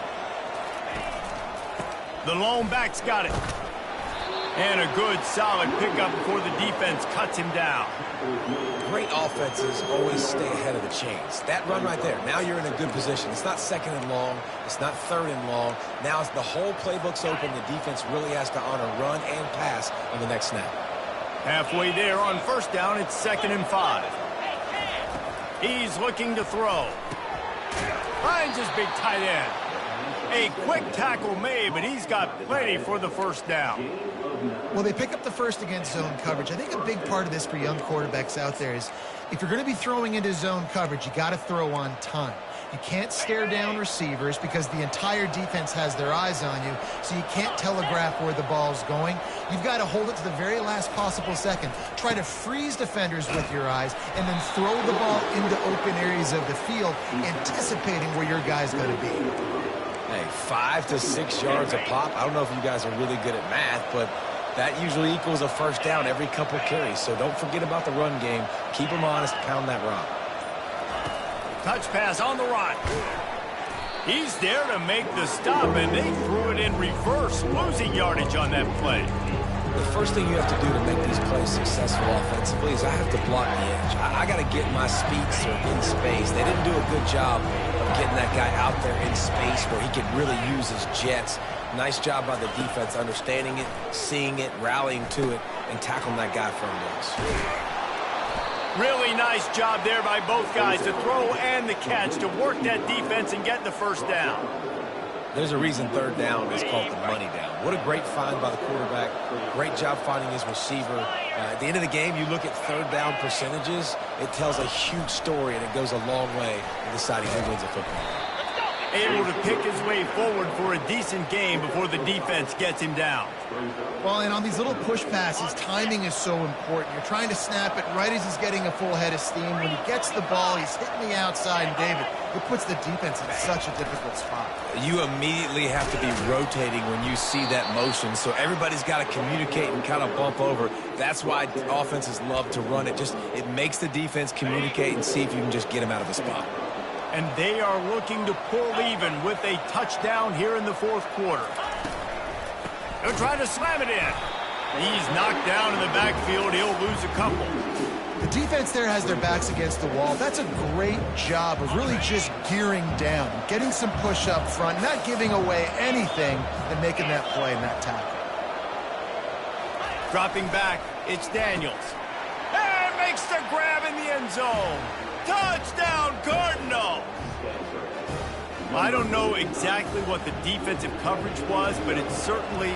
[SPEAKER 1] The lone back's got it. And a good, solid pickup before the defense cuts him down.
[SPEAKER 3] Great offenses always stay ahead of the chains. That run right there, now you're in a good position. It's not 2nd and long. It's not 3rd and long. Now it's the whole playbook's open. The defense really has to honor run and pass on the next snap.
[SPEAKER 1] Halfway there on 1st down, it's 2nd and 5. He's looking to throw. Finds his big tight end. A quick tackle made, but he's got plenty for the 1st down.
[SPEAKER 2] Well, they pick up the first against zone coverage. I think a big part of this for young quarterbacks out there is if you're going to be throwing into zone coverage, you got to throw on time. You can't stare down receivers because the entire defense has their eyes on you, so you can't telegraph where the ball's going. You've got to hold it to the very last possible second. Try to freeze defenders with your eyes and then throw the ball into open areas of the field, anticipating where your guy's going to be.
[SPEAKER 3] Hey, 5 to 6 yards a pop. I don't know if you guys are really good at math, but that usually equals a 1st down every couple carries. So don't forget about the run game. Keep them honest, pound that rock.
[SPEAKER 1] Touch pass on the run. He's there to make the stop, and they threw it in reverse, losing yardage on that play.
[SPEAKER 3] The first thing you have to do to make these plays successful offensively is I have to block the edge. I got to get my speedster in space. They didn't do a good job of getting that guy out there in space where he could really use his jets. Nice job by the defense understanding it, seeing it, rallying to it, and tackling that guy from this.
[SPEAKER 1] Really nice job there by both guys to throw and the catch to work that defense and get the 1st down.
[SPEAKER 3] There's a reason 3rd down is called the money down. What a great find by the quarterback. Great job finding his receiver. At the end of the game, you look at 3rd down percentages. It tells a huge story, and it goes a long way in deciding who wins a football game.
[SPEAKER 1] Able to pick his way forward for a decent game before the defense gets him down.
[SPEAKER 2] Well, and on these little push passes, timing is so important. You're trying to snap it right as he's getting a full head of steam. When he gets the ball, he's hitting the outside, and David, it puts the defense in such a difficult spot.
[SPEAKER 3] You immediately have to be rotating when you see that motion, so everybody's got to communicate and kind of bump over. That's why offenses love to run it. It makes the defense communicate and see if you can just get him out of the spot.
[SPEAKER 1] And they are looking to pull even with a touchdown here in the 4th quarter. They'll try to slam it in. He's knocked down in the backfield. He'll lose a couple.
[SPEAKER 2] The defense there has their backs against the wall. That's a great job of really just gearing down, getting some push up front, not giving away anything, and making that play and that tackle.
[SPEAKER 1] Dropping back, It's Daniels. And makes the grab in the end zone. Touchdown, Cardinal! I don't know exactly what the defensive coverage was, but it certainly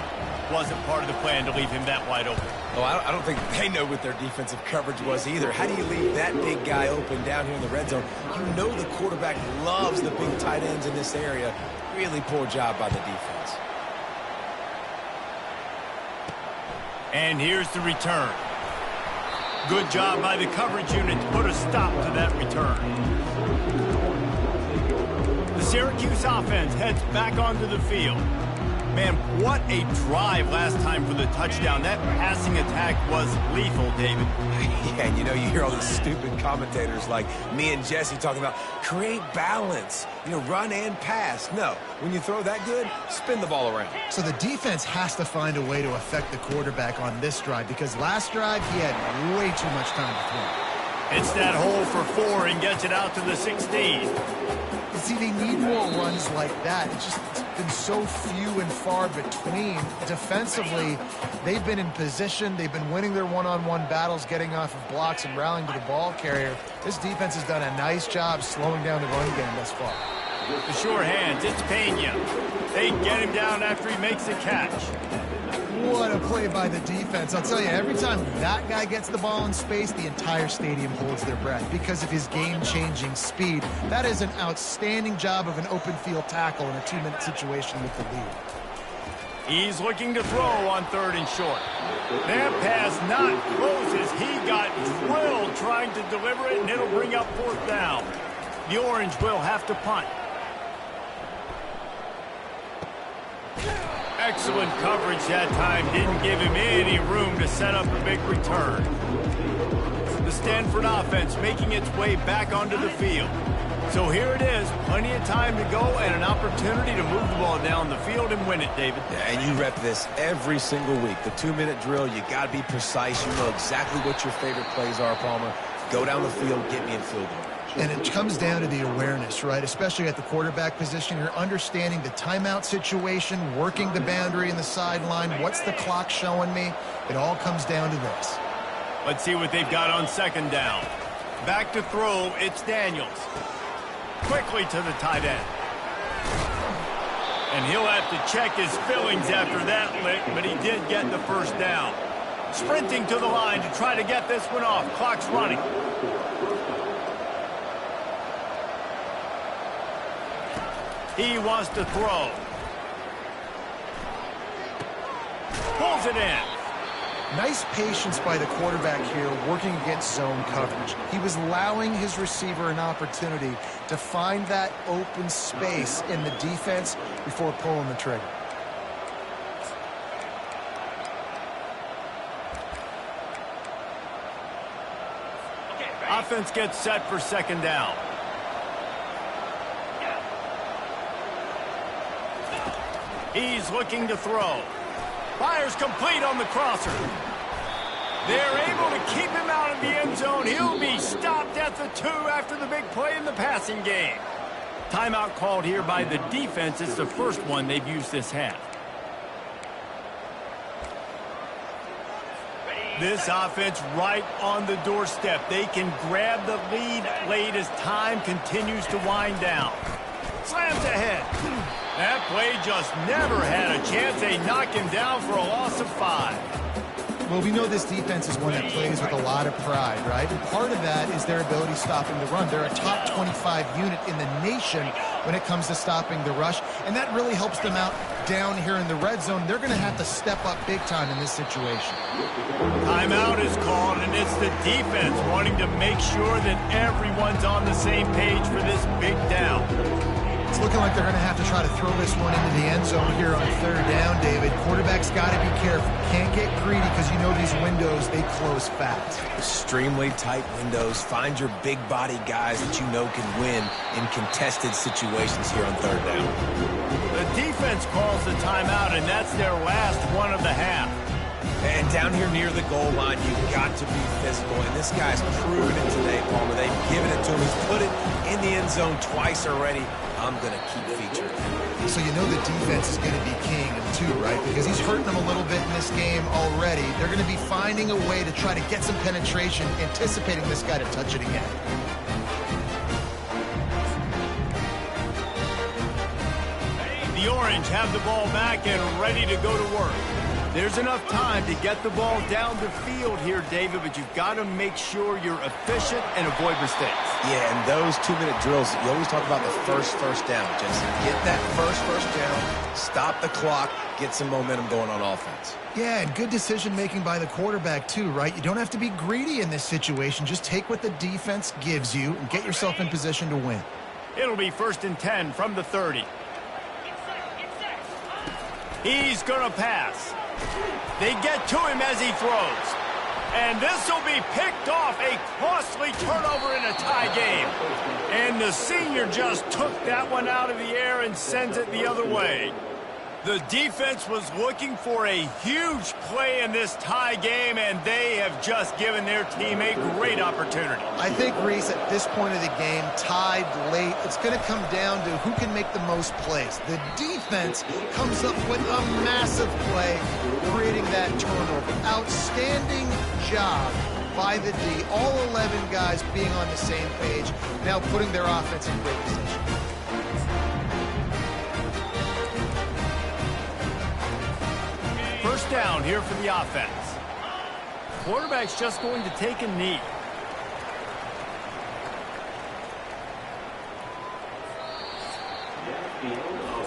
[SPEAKER 1] wasn't part of the plan to leave him that wide open.
[SPEAKER 3] Oh, I don't think they know what their defensive coverage was either. How do you leave that big guy open down here in the red zone? You know the quarterback loves the big tight ends in this area. Really poor job by the defense.
[SPEAKER 1] And here's the return. Good job by the coverage unit to put a stop to that return. The Syracuse offense heads back onto the field. Man, what a drive last time for the touchdown. That passing attack was lethal, David.
[SPEAKER 3] Yeah, and you know, you hear all these stupid commentators like me and Jesse talking about create balance, you know, run and pass. No, when you throw that good, spin the ball around.
[SPEAKER 2] So the defense has to find a way to affect the quarterback on this drive because last drive he had way too much time to throw.
[SPEAKER 1] It's that hole for 4 and gets it out to the 16.
[SPEAKER 2] See, they need more runs like that. It's been so few and far between. Defensively, they've been in position. They've been winning their one-on-one battles, getting off of blocks and rallying to the ball carrier. This defense has done a nice job slowing down the run game thus far.
[SPEAKER 1] The sure hands, it's Pena. They get him down after he makes the catch.
[SPEAKER 2] What a play by the defense. I'll tell you, every time that guy gets the ball in space, the entire stadium holds their breath because of his game-changing speed. That is an outstanding job of an open field tackle in a 2-minute situation with the lead.
[SPEAKER 1] He's looking to throw on 3rd and short. That pass not closes. He got drilled trying to deliver it, and it'll bring up 4th down. The Orange will have to punt. Excellent coverage that time. Didn't give him any room to set up a big return. The Stanford offense making its way back onto the field. So here it is. Plenty of time to go and an opportunity to move the ball down the field and win it, David.
[SPEAKER 3] Yeah, and you rep this every single week. The 2-minute drill, you got to be precise. You know exactly what your favorite plays are, Palmer. Go down the field, get me in field goal.
[SPEAKER 2] And it comes down to the awareness, right? Especially at the quarterback position. You're understanding the timeout situation, working the boundary in the sideline. What's the clock showing me? It all comes down to this.
[SPEAKER 1] Let's see what they've got on 2nd down. Back to throw, it's Daniels. Quickly to the tight end. And he'll have to check his fillings after that lick, but he did get the 1st down. Sprinting to the line to try to get this one off. Clock's running. He wants to throw. Pulls it in.
[SPEAKER 2] Nice patience by the quarterback here working against zone coverage. He was allowing his receiver an opportunity to find that open space in the defense before pulling the trigger.
[SPEAKER 1] Offense gets set for 2nd down. He's looking to throw. Fires complete on the crosser. They're able to keep him out of the end zone. He'll be stopped at the 2 after the big play in the passing game. Timeout called here by the defense. It's the first one they've used this half. This offense right on the doorstep. They can grab the lead late as time continues to wind down. Slams ahead. That play just never had a chance. They knock him down for a loss of 5.
[SPEAKER 2] Well, we know this defense is one that plays with a lot of pride, right? And part of that is their ability stopping the run. They're a top 25 unit in the nation when it comes to stopping the rush, and that really helps them out down here in the red zone. They're going to have to step up big time in this situation.
[SPEAKER 1] Timeout is called, and it's the defense wanting to make sure that everyone's on the same page for this big down.
[SPEAKER 2] It's looking like they're going to have to try to throw this one into the end zone here on 3rd down, David. Quarterback's got to be careful. Can't get greedy because you know these windows, they close fast.
[SPEAKER 3] Extremely tight windows. Find your big body guys that you know can win in contested situations here on 3rd down.
[SPEAKER 1] The defense calls the timeout, and that's their last one of the half.
[SPEAKER 3] And down here near the goal line, you've got to be physical. And this guy's proven it today, Palmer. They've given it to him. He's put it in the end zone twice already. I'm going to keep featuring him.
[SPEAKER 2] So you know the defense is going to be king too, right? Because he's hurting them a little bit in this game already. They're going to be finding a way to try to get some penetration, anticipating this guy to touch it again.
[SPEAKER 1] The Orange have the ball back and ready to go to work. There's enough time to get the ball down the field here, David, but you've got to make sure you're efficient and avoid mistakes.
[SPEAKER 3] Yeah, and those 2-minute drills, you always talk about the first down, Jesse. Get that first down, stop the clock, get some momentum going on offense.
[SPEAKER 2] Yeah, and good decision-making by the quarterback, too, right? You don't have to be greedy in this situation. Just take what the defense gives you and get yourself in position to win.
[SPEAKER 1] It'll be 1st and 10 from the 30. He's going to pass. They get to him as he throws. And this will be picked off, a costly turnover in a tie game. And the senior just took that one out of the air and sends it the other way. The defense was looking for a huge play in this tie game, and they have just given their team a great opportunity.
[SPEAKER 2] I think, Reese, at this point of the game, tied late, it's going to come down to who can make the most plays. The defense comes up with a massive play, creating that turnover. Outstanding job by the D. All 11 guys being on the same page, now putting their offense in great position.
[SPEAKER 1] First down here for the offense. Quarterback's just going to take a knee.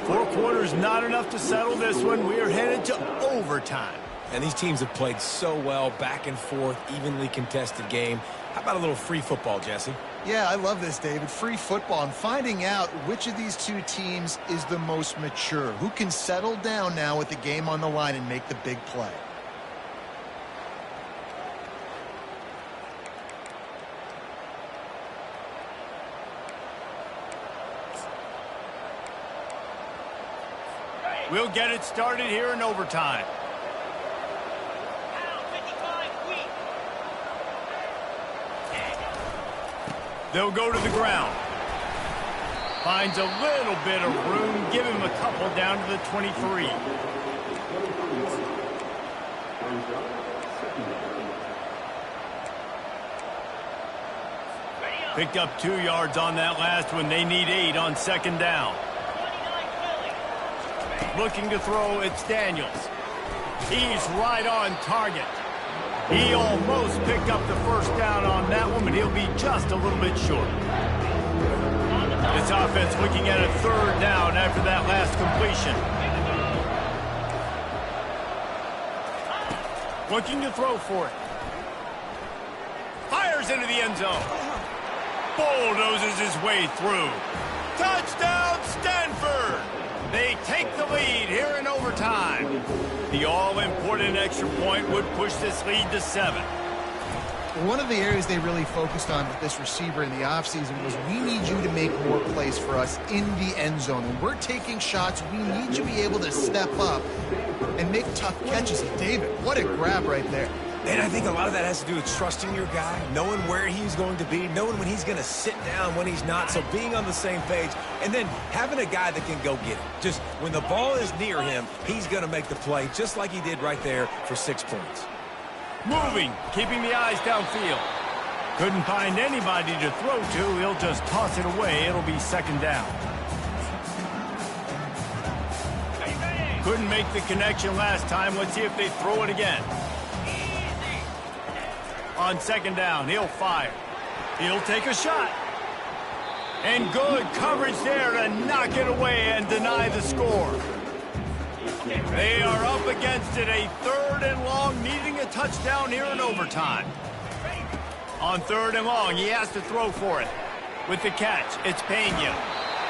[SPEAKER 1] Four quarters not enough to settle this one. We are headed to overtime.
[SPEAKER 3] And these teams have played so well, back and forth, evenly contested game. How about a little free football, Jesse?
[SPEAKER 2] Yeah, I love this, David. Free football and finding out which of these two teams is the most mature. Who can settle down now with the game on the line and make the big play.
[SPEAKER 1] We'll get it started here in overtime. They'll go to the ground. Finds a little bit of room. Give him a couple down to the 23. Picked up 2 yards on that last one. They need 8 on 2nd down. Looking to throw, it's Daniels. He's right on target. He almost picked up the first down on that one, but he'll be just a little bit short. This offense looking at a 3rd down after that last completion. Looking to throw for it. Fires into the end zone. Bulldozes his way through. Touchdown, Stanford! They take the lead here in overtime. The all-important extra point would push this lead to 7.
[SPEAKER 2] One of the areas they really focused on with this receiver in the offseason was we need you to make more plays for us in the end zone. When we're taking shots, we need you to be able to step up and make tough catches. And David, what a grab right there.
[SPEAKER 3] And I think a lot of that has to do with trusting your guy, knowing where he's going to be, knowing when he's going to sit down, when he's not. So being on the same page, and then having a guy that can go get it. Just when the ball is near him, he's going to make the play, just like he did right there for 6 points.
[SPEAKER 1] Moving, keeping the eyes downfield. Couldn't find anybody to throw to. He'll just toss it away. It'll be 2nd down. Couldn't make the connection last time. Let's see if they throw it again. On 2nd down, he'll fire. He'll take a shot. And good coverage there to knock it away and deny the score. They are up against it, a 3rd and long, needing a touchdown here in overtime. On 3rd and long, he has to throw for it. With the catch, it's Pena.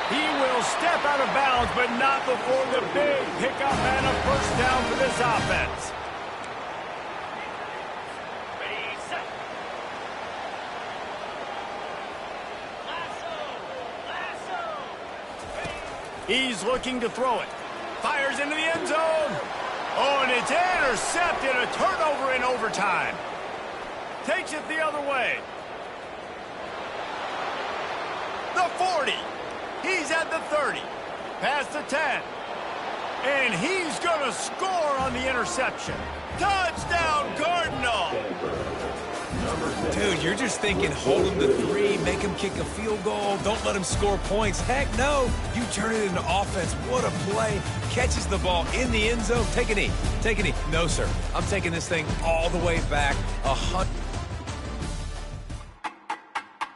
[SPEAKER 1] He will step out of bounds, but not before the big pickup and a 1st down for this offense. He's looking to throw it. Fires into the end zone. Oh, and It's intercepted, a turnover in overtime. Takes it the other way. The 40. He's at the 30. Past the 10. And he's going to score on the interception. Touchdown, Cardinal!
[SPEAKER 3] Dude, you're just thinking hold him to 3, make him kick a field goal, don't let him score points. Heck no, you turn it into offense. What a play. Catches the ball in the end zone. Take a knee. Take a knee. No, sir. I'm taking this thing all the way back. 100.